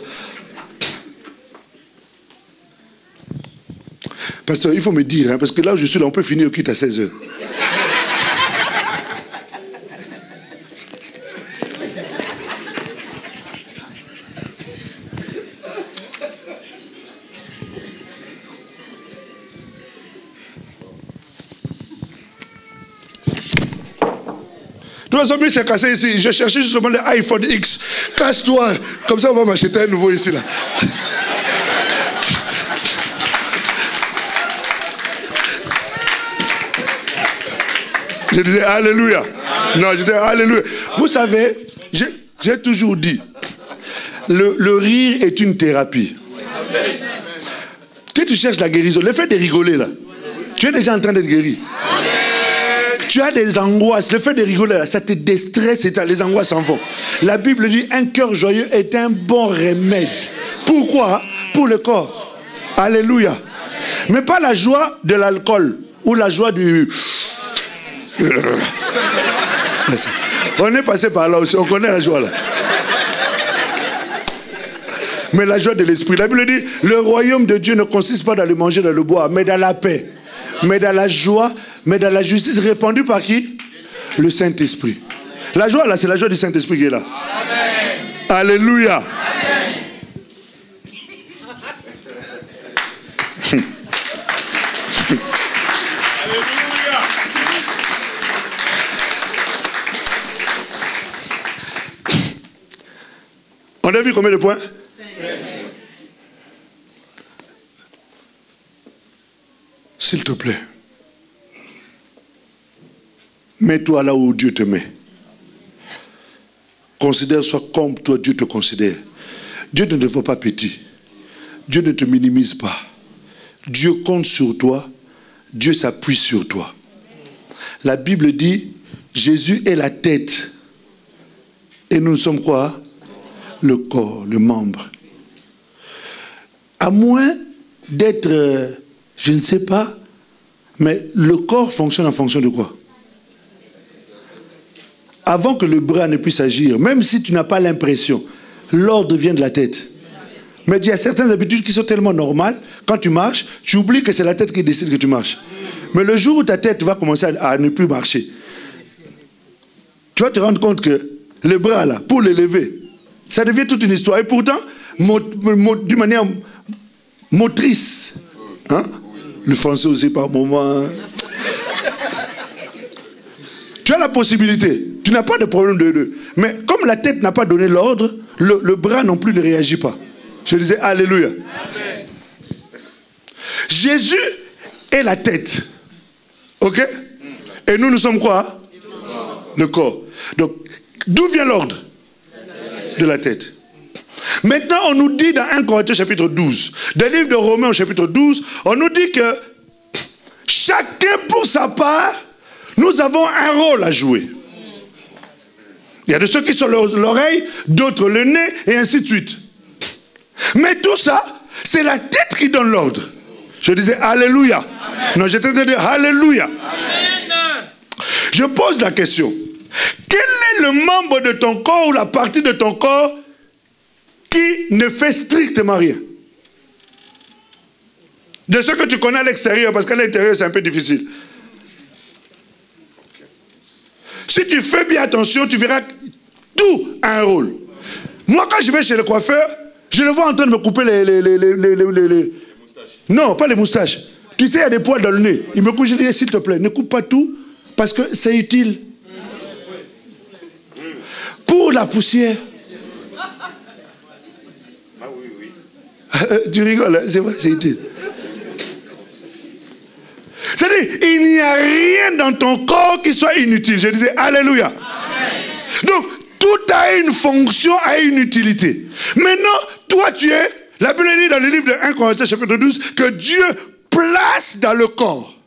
Pasteur, il faut me dire, hein, parce que là où je suis, là, on peut finir au kit à 16h. De toute façon, c'est cassé ici. J'ai cherché justement l'iPhone X. Casse-toi. Comme ça, on va m'acheter un nouveau ici, là. Je disais Alléluia. Non, je disais Alléluia. Vous savez, j'ai toujours dit, le rire est une thérapie. Tu cherches la guérison, le fait de rigoler, là, tu es déjà en train d'être guéri. Tu as des angoisses, le fait de rigoler, là, ça te déstresse et les angoisses s'en vont. La Bible dit, un cœur joyeux est un bon remède. Pourquoi? Pour le corps. Alléluia. Mais pas la joie de l'alcool ou la joie du... On est passé par là aussi, on connaît la joie là. Mais la joie de l'esprit, la Bible dit, le royaume de Dieu ne consiste pas dans le manger, dans le boire, mais dans la paix, mais dans la joie, mais dans la justice répandue par qui? Le Saint-Esprit. La joie là, c'est la joie du Saint-Esprit qui est là. Amen. Alléluia. Amen. On a vu combien de points? 5. S'il te plaît, mets-toi là où Dieu te met. Considère-toi comme toi Dieu te considère. Dieu ne te voit pas petit. Dieu ne te minimise pas. Dieu compte sur toi. Dieu s'appuie sur toi. La Bible dit, Jésus est la tête. Et nous sommes quoi? Le corps, le membre. À moins d'être, je ne sais pas, mais le corps fonctionne en fonction de quoi? Avant que le bras ne puisse agir, même si tu n'as pas l'impression, l'ordre vient de la tête. Mais il y a certaines habitudes qui sont tellement normales, quand tu marches, tu oublies que c'est la tête qui décide que tu marches. Mais le jour où ta tête va commencer à ne plus marcher, tu vas te rendre compte que le bras là, pour le lever, ça devient toute une histoire. Et pourtant, d'une manière motrice. Hein? Le français aussi par moment. Tu as la possibilité. Tu n'as pas de problème de... Mais comme la tête n'a pas donné l'ordre, le bras non plus ne réagit pas. Je disais Alléluia. Amen. Jésus est la tête. Ok? Et nous sommes quoi? Le corps. Donc, d'où vient l'ordre? De la tête. Maintenant, on nous dit dans 1 Corinthiens chapitre 12, dans le livre de Romains au chapitre 12, on nous dit que chacun pour sa part, nous avons un rôle à jouer. Il y a de ceux qui sont l'oreille, d'autres le nez, et ainsi de suite. Mais tout ça, c'est la tête qui donne l'ordre. Je disais Alléluia. Amen. Non, j'étais en train de dire Alléluia. Amen. Je pose la question. Quel est le membre de ton corps ou la partie de ton corps qui ne fait strictement rien? De ce que tu connais à l'extérieur, parce qu'à l'intérieur c'est un peu difficile. Si tu fais bien attention, tu verras que tout a un rôle. Moi, quand je vais chez le coiffeur, je le vois en train de me couper les moustaches. Non, pas les moustaches. Tu sais, il y a des poils dans le nez. Il me coupe, je dis, s'il te plaît, ne coupe pas tout, parce que c'est utile. Pour la poussière. Ah oui, oui. Tu rigoles, hein? C'est vrai, c'est utile. C'est-à-dire, il n'y a rien dans ton corps qui soit inutile. Je disais, Alléluia. Amen. Donc, tout a une fonction, a une utilité. Maintenant, toi, tu es, la Bible dit dans le livre de 1 Corinthiens chapitre 12, que Dieu place dans le corps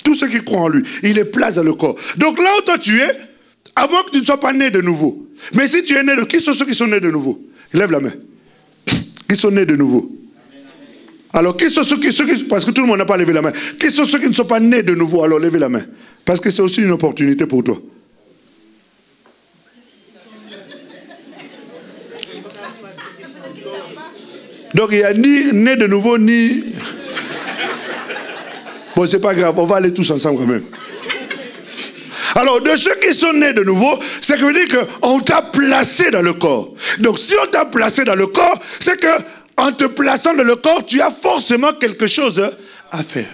tous ceux qui croient en lui. Il les place dans le corps. Donc là où toi tu es, à moins que tu ne sois pas né de nouveau. Mais si tu es né de qui sont ceux qui sont nés de nouveau? Lève la main. Qui sont nés de nouveau. Alors, qui sont ceux qui... Parce que tout le monde n'a pas levé la main. Qui sont ceux qui ne sont pas nés de nouveau? Alors, levez la main. Parce que c'est aussi une opportunité pour toi. Donc, il n'y a ni né de nouveau, ni... Bon, c'est pas grave, on va aller tous ensemble quand même. Alors, de ceux qui sont nés de nouveau, c'est que veut dire qu'on t'a placé dans le corps. Donc, si on t'a placé dans le corps, c'est que en te plaçant dans le corps, tu as forcément quelque chose à faire.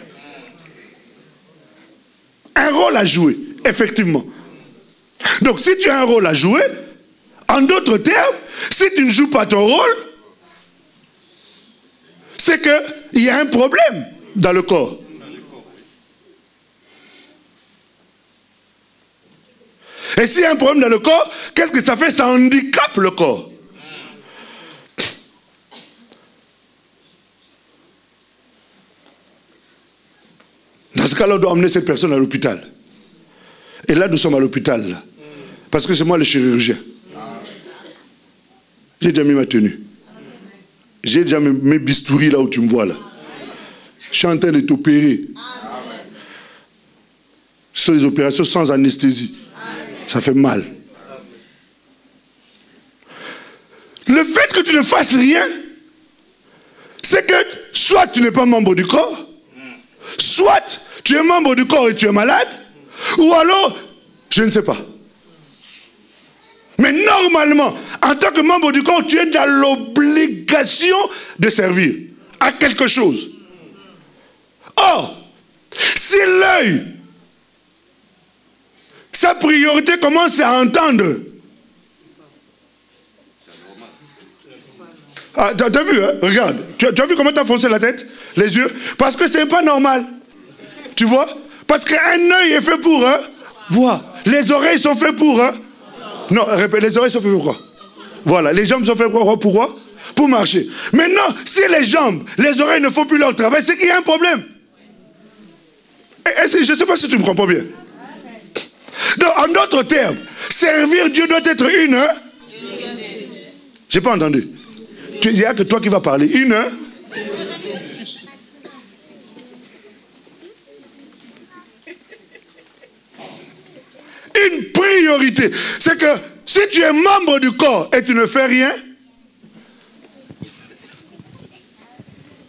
Un rôle à jouer, effectivement. Donc, si tu as un rôle à jouer, en d'autres termes, si tu ne joues pas ton rôle, c'est qu'il y a un problème dans le corps. Et s'il y a un problème dans le corps, qu'est-ce que ça fait? Ça handicape le corps. Dans ce cas-là, on doit emmener cette personne à l'hôpital. Et là, nous sommes à l'hôpital. Là. Parce que c'est moi le chirurgien. J'ai déjà mis ma tenue. J'ai déjà mis mes bistouris là où tu me vois là. Je suis en train de t'opérer. Ce sont des opérations sans anesthésie. Ça fait mal. Le fait que tu ne fasses rien, c'est que soit tu n'es pas membre du corps, soit tu es membre du corps et tu es malade, ou alors, je ne sais pas. Mais normalement, en tant que membre du corps, tu es dans l'obligation de servir à quelque chose. Or, si l'œil, sa priorité commence à entendre. Ah, t'as vu, hein? Regarde. Tu as vu comment t'as foncé la tête? Les yeux? Parce que c'est pas normal. Tu vois? Parce qu'un œil est fait pour voir. Les oreilles sont faites pour... Non, répète, les oreilles sont faites pour quoi? Voilà, les jambes sont faites pour quoi? Pourquoi? Pour marcher. Maintenant, si les jambes, les oreilles ne font plus leur travail, c'est qu'il y a un problème. Je ne sais pas si tu me comprends bien. Donc, en d'autres termes, servir Dieu doit être une... J'ai pas entendu. Il n'y a que toi qui vas parler. Une priorité. C'est que si tu es membre du corps et tu ne fais rien,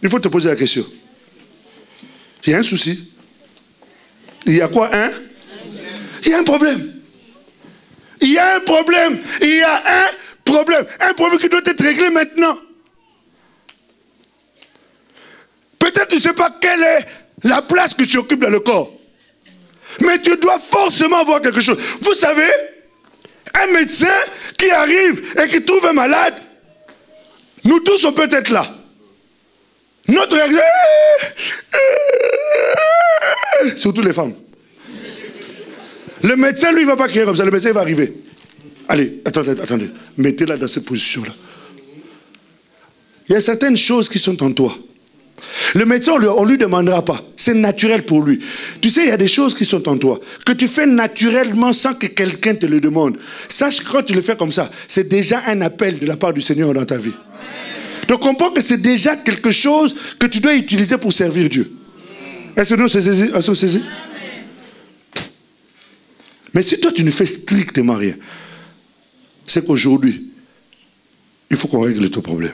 il faut te poser la question. Il y a un souci. Il y a quoi, hein? Il y a un problème. Il y a un problème. Il y a un problème. Un problème qui doit être réglé maintenant. Peut-être tu ne sais pas quelle est la place que tu occupes dans le corps. Mais tu dois forcément avoir quelque chose. Vous savez, un médecin qui arrive et qui trouve un malade, nous tous on peut être là. Notre réaction, surtout les femmes. Le médecin, lui, ne va pas crier comme ça. Le médecin, il va arriver. Allez, attendez. Mettez-la dans cette position-là. Il y a certaines choses qui sont en toi. Le médecin, on ne lui demandera pas. C'est naturel pour lui. Tu sais, il y a des choses qui sont en toi, que tu fais naturellement sans que quelqu'un te le demande. Sache que quand tu le fais comme ça, c'est déjà un appel de la part du Seigneur dans ta vie. Donc, comprends que c'est déjà quelque chose que tu dois utiliser pour servir Dieu. Est-ce que nous sommes saisis? Mais si toi, tu ne fais strictement rien, c'est qu'aujourd'hui, il faut qu'on règle ton problème.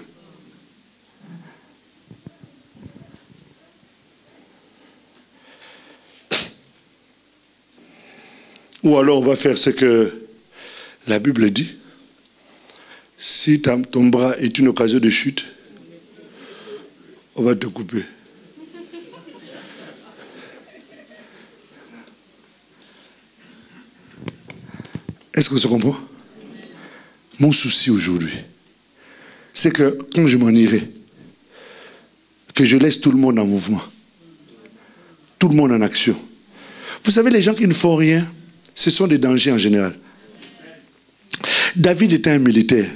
Ou alors, on va faire ce que la Bible dit. Si ton bras est une occasion de chute, on va te couper. Est-ce que ça comprend? Mon souci aujourd'hui, c'est que quand je m'en irai, que je laisse tout le monde en mouvement, tout le monde en action. Vous savez, les gens qui ne font rien, ce sont des dangers en général. David était un militaire.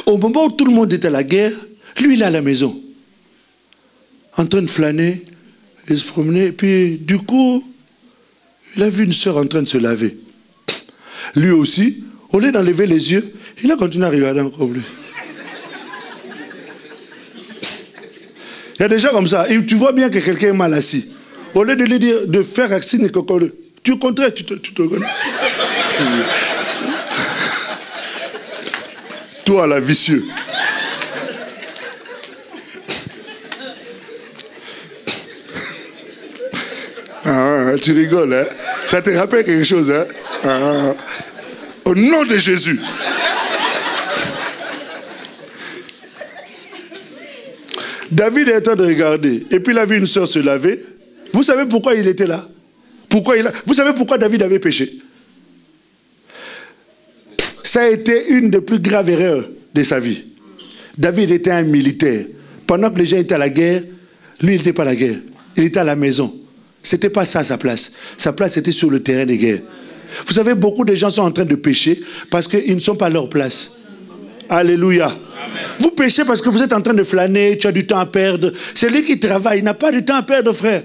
Au moment où tout le monde était à la guerre, lui, il est à la maison, en train de flâner, et se promener, et puis du coup, il a vu une sœur en train de se laver. Lui aussi, au lieu d'enlever les yeux, Il a continué à regarder encore plus. Il y a des gens comme ça. Et tu vois bien que quelqu'un est mal assis. Au lieu de lui dire de faire un signe, tu au contraire, tu te connais. Toi, la vicieux. Ah, tu rigoles, hein? Ça te rappelle quelque chose, hein? Ah, au nom de Jésus. David est en train de regarder. Et puis il a vu une sœur se laver. Vous savez pourquoi il était là? Vous savez pourquoi David avait péché? Ça a été une des plus graves erreurs de sa vie. David était un militaire. Pendant que les gens étaient à la guerre, lui, il n'était pas à la guerre. Il était à la maison. Ce n'était pas ça sa place. Sa place était sur le terrain de guerre. Vous savez, beaucoup de gens sont en train de pécher parce qu'ils ne sont pas à leur place. Alléluia. Amen. Vous péchez parce que vous êtes en train de flâner, tu as du temps à perdre. C'est lui qui travaille, il n'a pas de temps à perdre, frère.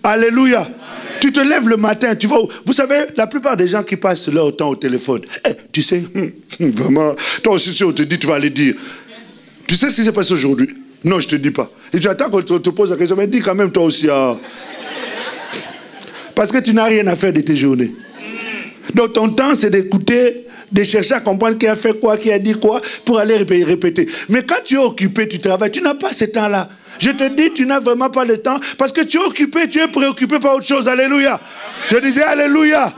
Alléluia. Amen. Tu te lèves le matin, tu vas où? Vous savez, la plupart des gens qui passent leur temps au téléphone, tu sais, vraiment, toi aussi, si on te dit, tu vas aller dire. Tu sais ce qui s'est passé aujourd'hui? Non, je ne te dis pas. Et tu attends qu'on te pose la question, mais dis quand même toi aussi. Ah. Parce que tu n'as rien à faire de tes journées. Donc ton temps, c'est d'écouter, de chercher à comprendre qui a fait quoi, qui a dit quoi, pour aller répéter. Mais quand tu es occupé, tu travailles, tu n'as pas ce temps-là. Je te dis, tu n'as vraiment pas le temps, parce que tu es occupé, tu es préoccupé par autre chose. Alléluia. Je disais Alléluia. Amen.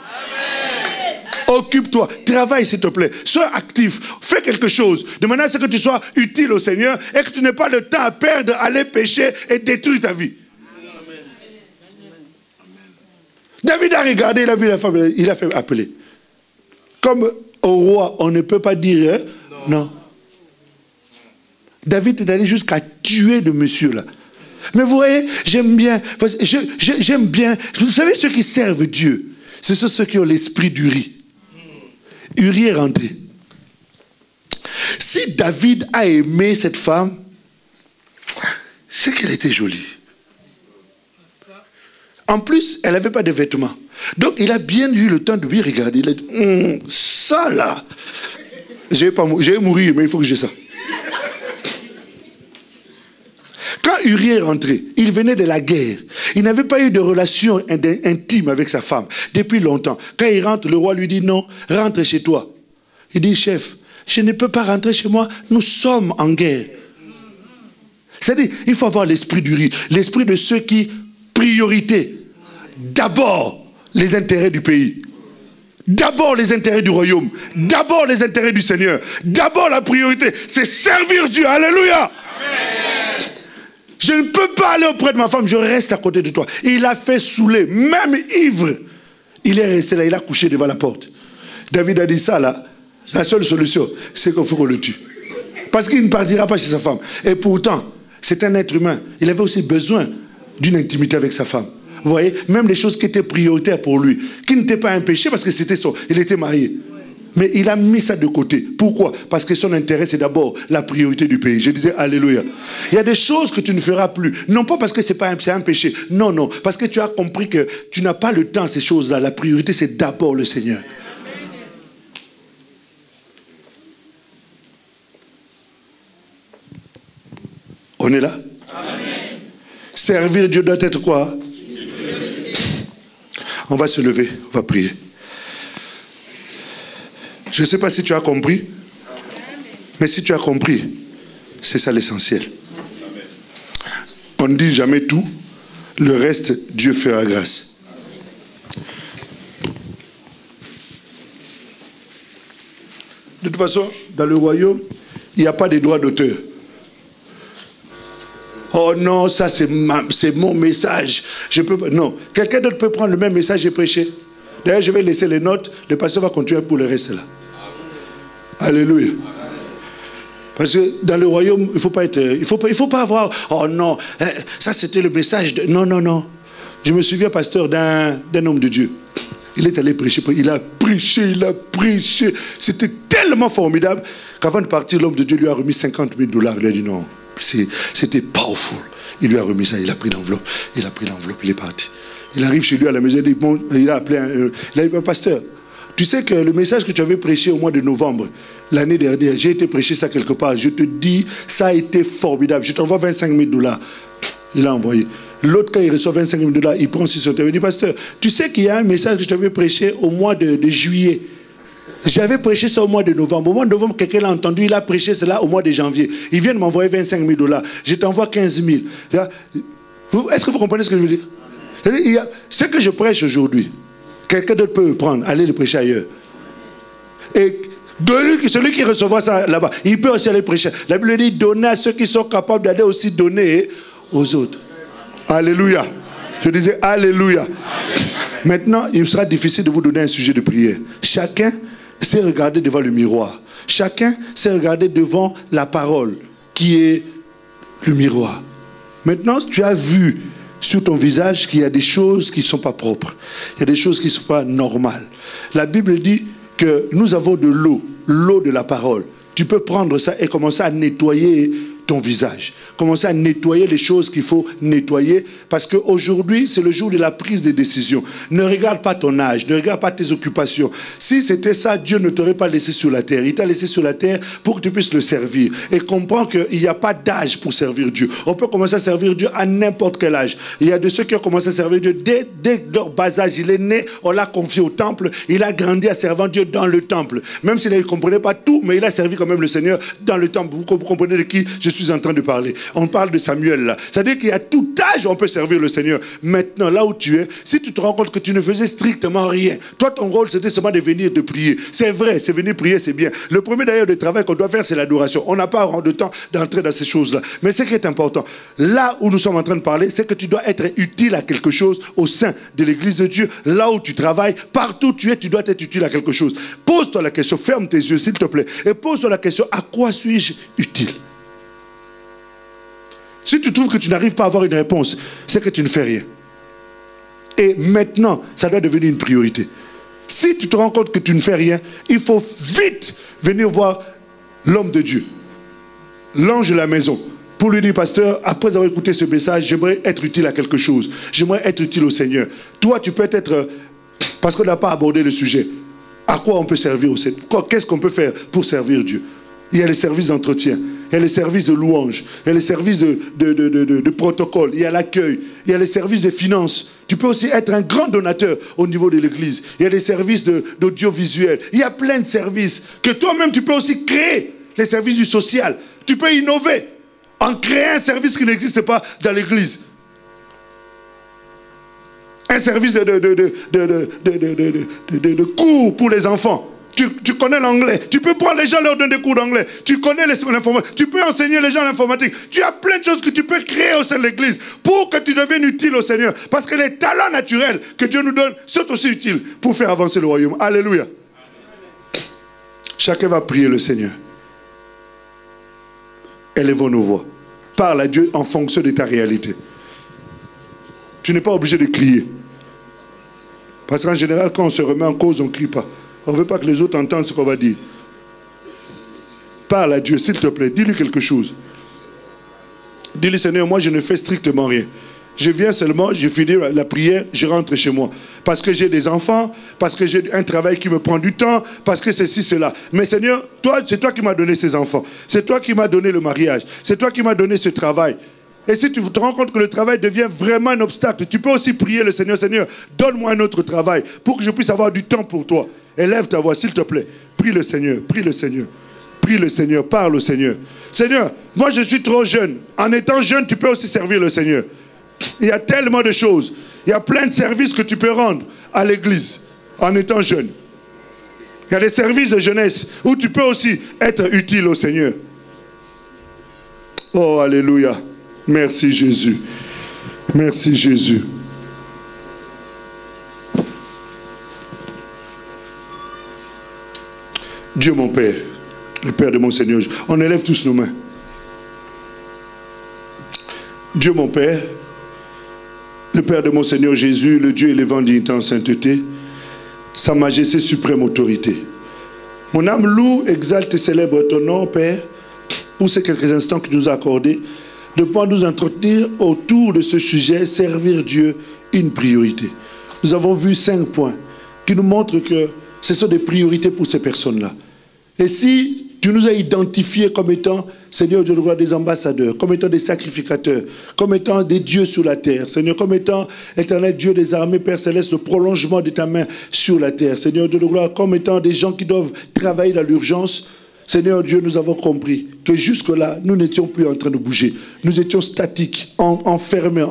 Occupe-toi, travaille s'il te plaît, sois actif, fais quelque chose, de manière à ce que tu sois utile au Seigneur et que tu n'aies pas le temps à perdre, à aller pécher et détruire ta vie. Amen. David a regardé, il a vu la femme, il a fait appeler. Comme au roi, on ne peut pas dire non. David est allé jusqu'à tuer le monsieur là. Mais vous voyez, j'aime bien, j'aime bien, vous savez ceux qui servent Dieu, ce sont ceux qui ont l'esprit d'Uri. Uri est rentré. Si David a aimé cette femme, c'est qu'elle était jolie. En plus, elle n'avait pas de vêtements. Donc, il a bien eu le temps de lui regarder. Il a dit, ça là, je vais mourir, mais il faut que j'ai ça. Quand Uri est rentré, il venait de la guerre. Il n'avait pas eu de relation intime avec sa femme depuis longtemps. Quand il rentre, le roi lui dit non, rentre chez toi. Il dit, chef, je ne peux pas rentrer chez moi, nous sommes en guerre. C'est-à-dire, il faut avoir l'esprit d'Uri, l'esprit de ceux qui, priorité, d'abord les intérêts du pays. D'abord les intérêts du royaume. D'abord les intérêts du Seigneur. D'abord la priorité, c'est servir Dieu. Alléluia. Amen. Je ne peux pas aller auprès de ma femme, je reste à côté de toi. Il a fait saouler, même ivre. Il est resté là, il a couché devant la porte. David a dit ça là, la seule solution, c'est qu'il faut qu'on le tue. Parce qu'il ne partira pas chez sa femme. Et pourtant, c'est un être humain. Il avait aussi besoin d'une intimité avec sa femme. Vous voyez, même les choses qui étaient prioritaires pour lui, qui n'étaient pas un péché parce que il était marié. Mais il a mis ça de côté. Pourquoi? Parce que son intérêt, c'est d'abord la priorité du pays. Je disais, alléluia. Il y a des choses que tu ne feras plus. Non pas parce que c'est un péché. Non, non. Parce que tu as compris que tu n'as pas le temps, ces choses-là. La priorité, c'est d'abord le Seigneur. On est là? Amen. Servir Dieu doit être quoi? On va se lever, on va prier. Je ne sais pas si tu as compris, mais si tu as compris, c'est ça l'essentiel. On ne dit jamais tout, le reste, Dieu fera grâce. De toute façon, dans le royaume, il n'y a pas de droit d'auteur. Oh non, ça c'est mon message. Je peux pas. Non, quelqu'un d'autre peut prendre le même message et prêcher. D'ailleurs, je vais laisser les notes. Le pasteur va continuer pour le reste là. Alléluia. Parce que dans le royaume, il faut pas avoir. Oh non, ça c'était le message de. Non, non, non. Je me souviens, pasteur, d'un homme de Dieu. Il est allé prêcher. Il a prêché. C'était tellement formidable qu'avant de partir, l'homme de Dieu lui a remis $50 000. Il a dit non. C'était powerful. Il lui a remis ça, il a pris l'enveloppe, il est parti. Il arrive chez lui à la maison, il a appelé un pasteur. Tu sais que le message que tu avais prêché au mois de novembre, l'année dernière, j'ai été prêcher ça quelque part. Je te dis, ça a été formidable. Je t'envoie 25 000 $. Il a envoyé. L'autre, quand il reçoit 25 000 $, il prend sur son téléphone. Il dit, pasteur, tu sais qu'il y a un message que je t'avais prêché au mois de juillet. J'avais prêché ça au mois de novembre. Au mois de novembre, quelqu'un l'a entendu, il a prêché cela au mois de janvier. Il vient de m'envoyer 25 000 $. Je t'envoie 15 000. Est-ce que vous comprenez ce que je veux dire? Ce que je prêche aujourd'hui, quelqu'un d'autre peut le prendre, aller le prêcher ailleurs. Et celui qui recevra ça là-bas, il peut aussi aller prêcher. La Bible dit, donner à ceux qui sont capables d'aller aussi donner aux autres. Alléluia. Je disais Alléluia. Amen. Maintenant, il sera difficile de vous donner un sujet de prière. Chacun s'est regardé devant le miroir. Chacun s'est regardé devant la parole qui est le miroir. Maintenant, tu as vu sur ton visage qu'il y a des choses qui ne sont pas propres. Il y a des choses qui ne sont pas normales. La Bible dit que nous avons de l'eau, l'eau de la parole. Tu peux prendre ça et commencer à nettoyer ton visage. Commencer à nettoyer les choses qu'il faut nettoyer, parce qu'aujourd'hui, c'est le jour de la prise de décision. Ne regarde pas ton âge, ne regarde pas tes occupations. Si c'était ça, Dieu ne t'aurait pas laissé sur la terre. Il t'a laissé sur la terre pour que tu puisses le servir. Et comprends qu'il n'y a pas d'âge pour servir Dieu. On peut commencer à servir Dieu à n'importe quel âge. Il y a de ceux qui ont commencé à servir Dieu dès leur bas âge. Il est né, on l'a confié au temple, il a grandi à servir Dieu dans le temple. Même s'il ne comprenait pas tout, mais il a servi quand même le Seigneur dans le temple. Vous comprenez de qui je suis en train de parler? On parle de Samuel là. C'est-à-dire qu'il y a tout âge on peut servir le Seigneur. Maintenant, là où tu es, si tu te rends compte que tu ne faisais strictement rien, toi ton rôle c'était seulement de venir de prier. C'est vrai, c'est venir prier, c'est bien. Le premier d'ailleurs de travail qu'on doit faire, c'est l'adoration. On n'a pas de temps d'entrer dans ces choses-là. Mais ce qui est important, là où nous sommes en train de parler, c'est que tu dois être utile à quelque chose au sein de l'église de Dieu. Là où tu travailles, partout où tu es, tu dois être utile à quelque chose. Pose-toi la question, ferme tes yeux s'il te plaît, et pose-toi la question, à quoi suis-je utile? Si tu trouves que tu n'arrives pas à avoir une réponse, c'est que tu ne fais rien. Et maintenant, ça doit devenir une priorité. Si tu te rends compte que tu ne fais rien, il faut vite venir voir l'homme de Dieu, l'ange de la maison, pour lui dire, pasteur, après avoir écouté ce message, j'aimerais être utile à quelque chose. J'aimerais être utile au Seigneur. Toi, tu peux être, parce qu'on n'a pas abordé le sujet, à quoi on peut servir au Seigneur? Qu'est-ce qu'on peut faire pour servir Dieu? Il y a les services d'entretien. Il y a les services de louange, il y a les services de protocole, il y a l'accueil, il y a les services de finances. Tu peux aussi être un grand donateur au niveau de l'église. Il y a des services d'audiovisuel. Il y a plein de services que toi-même tu peux aussi créer. Les services du social. Tu peux innover en créant un service qui n'existe pas dans l'église. Un service de cours pour les enfants. Tu connais l'anglais. Tu peux prendre les gens, leur donner des cours d'anglais. Tu connais l'informatique. Tu peux enseigner les gens l'informatique. Tu as plein de choses que tu peux créer au sein de l'église pour que tu deviennes utile au Seigneur. Parce que les talents naturels que Dieu nous donne sont aussi utiles pour faire avancer le royaume. Alléluia. Chacun va prier le Seigneur. Élevons nos voix. Parle à Dieu en fonction de ta réalité. Tu n'es pas obligé de crier. Parce qu'en général, quand on se remet en cause, on ne crie pas. On ne veut pas que les autres entendent ce qu'on va dire. Parle à Dieu, s'il te plaît. Dis-lui quelque chose. Dis-lui, Seigneur, moi je ne fais strictement rien. Je viens seulement, je finis la prière, je rentre chez moi. Parce que j'ai des enfants, parce que j'ai un travail qui me prend du temps, parce que ceci, cela. Mais Seigneur, c'est toi qui m'as donné ces enfants. C'est toi qui m'as donné le mariage. C'est toi qui m'as donné ce travail. Et si tu te rends compte que le travail devient vraiment un obstacle, tu peux aussi prier le Seigneur. Seigneur, donne-moi un autre travail pour que je puisse avoir du temps pour toi. Élève ta voix, s'il te plaît. Prie le Seigneur, prie le Seigneur. Prie le Seigneur, parle au Seigneur. Seigneur, moi je suis trop jeune. En étant jeune, tu peux aussi servir le Seigneur. Il y a tellement de choses. Il y a plein de services que tu peux rendre à l'église en étant jeune. Il y a des services de jeunesse où tu peux aussi être utile au Seigneur. Oh, alléluia. Merci Jésus. Merci Jésus. Dieu mon Père, le Père de mon Seigneur, on élève tous nos mains. Dieu mon Père, le Père de mon Seigneur Jésus, le Dieu élevant dignité en sainteté, sa majesté suprême autorité. Mon âme loue, exalte et célèbre ton nom, Père, pour ces quelques instants que tu nous as accordés, de pouvoir nous entretenir autour de ce sujet, servir Dieu, une priorité. Nous avons vu 5 points qui nous montrent que ce sont des priorités pour ces personnes-là. Et si tu nous as identifiés comme étant, Seigneur Dieu de gloire, des ambassadeurs, comme étant des sacrificateurs, comme étant des dieux sur la terre, Seigneur, comme étant, éternel Dieu des armées, Père Céleste, le prolongement de ta main sur la terre, Seigneur Dieu de gloire, comme étant des gens qui doivent travailler dans l'urgence, Seigneur Dieu, nous avons compris que jusque-là, nous n'étions plus en train de bouger. Nous étions statiques, enfermés,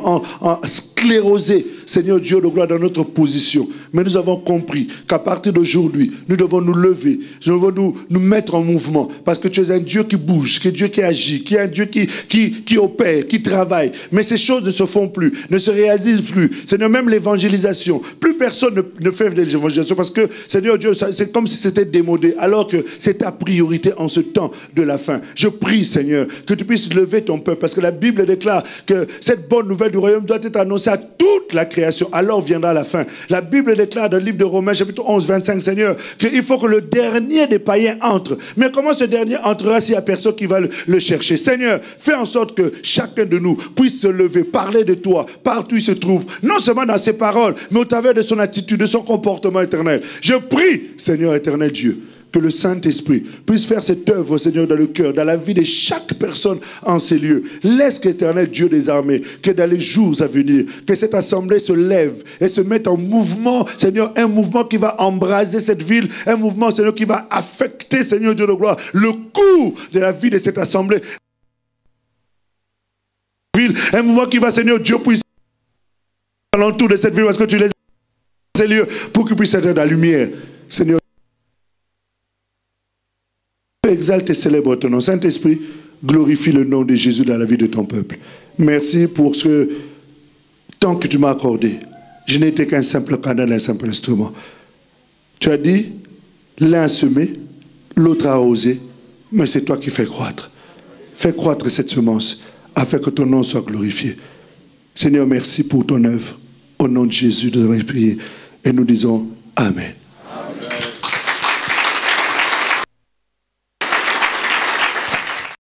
sclérosés, Seigneur Dieu de gloire, dans notre position. Mais nous avons compris qu'à partir d'aujourd'hui, nous devons nous lever, nous devons nous mettre en mouvement. Parce que tu es un Dieu qui bouge, qui est un Dieu qui agit, qui est un Dieu qui opère, qui travaille. Mais ces choses ne se font plus, ne se réalisent plus. Seigneur, même l'évangélisation, plus personne ne fait de l'évangélisation parce que, Seigneur Dieu, c'est comme si c'était démodé, alors que c'est ta priorité en ce temps de la fin. Je prie, Seigneur, que tu puisses lever ton peuple, parce que la Bible déclare que cette bonne nouvelle du royaume doit être annoncée à toute la création. Alors viendra la fin. La Bible déclare dans le livre de Romains, chapitre 11, 25, Seigneur, qu'il faut que le dernier des païens entre. Mais comment ce dernier entrera s'il n'y a personne qui va le chercher? Seigneur, fais en sorte que chacun de nous puisse se lever, parler de toi, partout où il se trouve, non seulement dans ses paroles, mais au travers de son attitude, de son comportement éternel. Je prie, Seigneur éternel Dieu, que le Saint-Esprit puisse faire cette œuvre, Seigneur, dans le cœur, dans la vie de chaque personne en ces lieux. Laisse qu'éternel Dieu des armées, que dans les jours à venir, que cette assemblée se lève et se mette en mouvement, Seigneur, un mouvement qui va embraser cette ville, un mouvement, Seigneur, qui va affecter, Seigneur Dieu de gloire, le cours de la vie de cette assemblée. Un mouvement qui va, Seigneur Dieu, puisse à l'entour de cette ville, parce que tu les as ces lieux pour qu'ils puissent être dans la lumière, Seigneur. Exalte et célèbre ton nom. Saint-Esprit, glorifie le nom de Jésus dans la vie de ton peuple. Merci pour ce temps que tu m'as accordé. Je n'ai été qu'un simple canal, un simple instrument. Tu as dit, l'un a semé, l'autre a arrosé, mais c'est toi qui fais croître. Fais croître cette semence, afin que ton nom soit glorifié. Seigneur, merci pour ton œuvre. Au nom de Jésus, nous avons prié et nous disons Amen.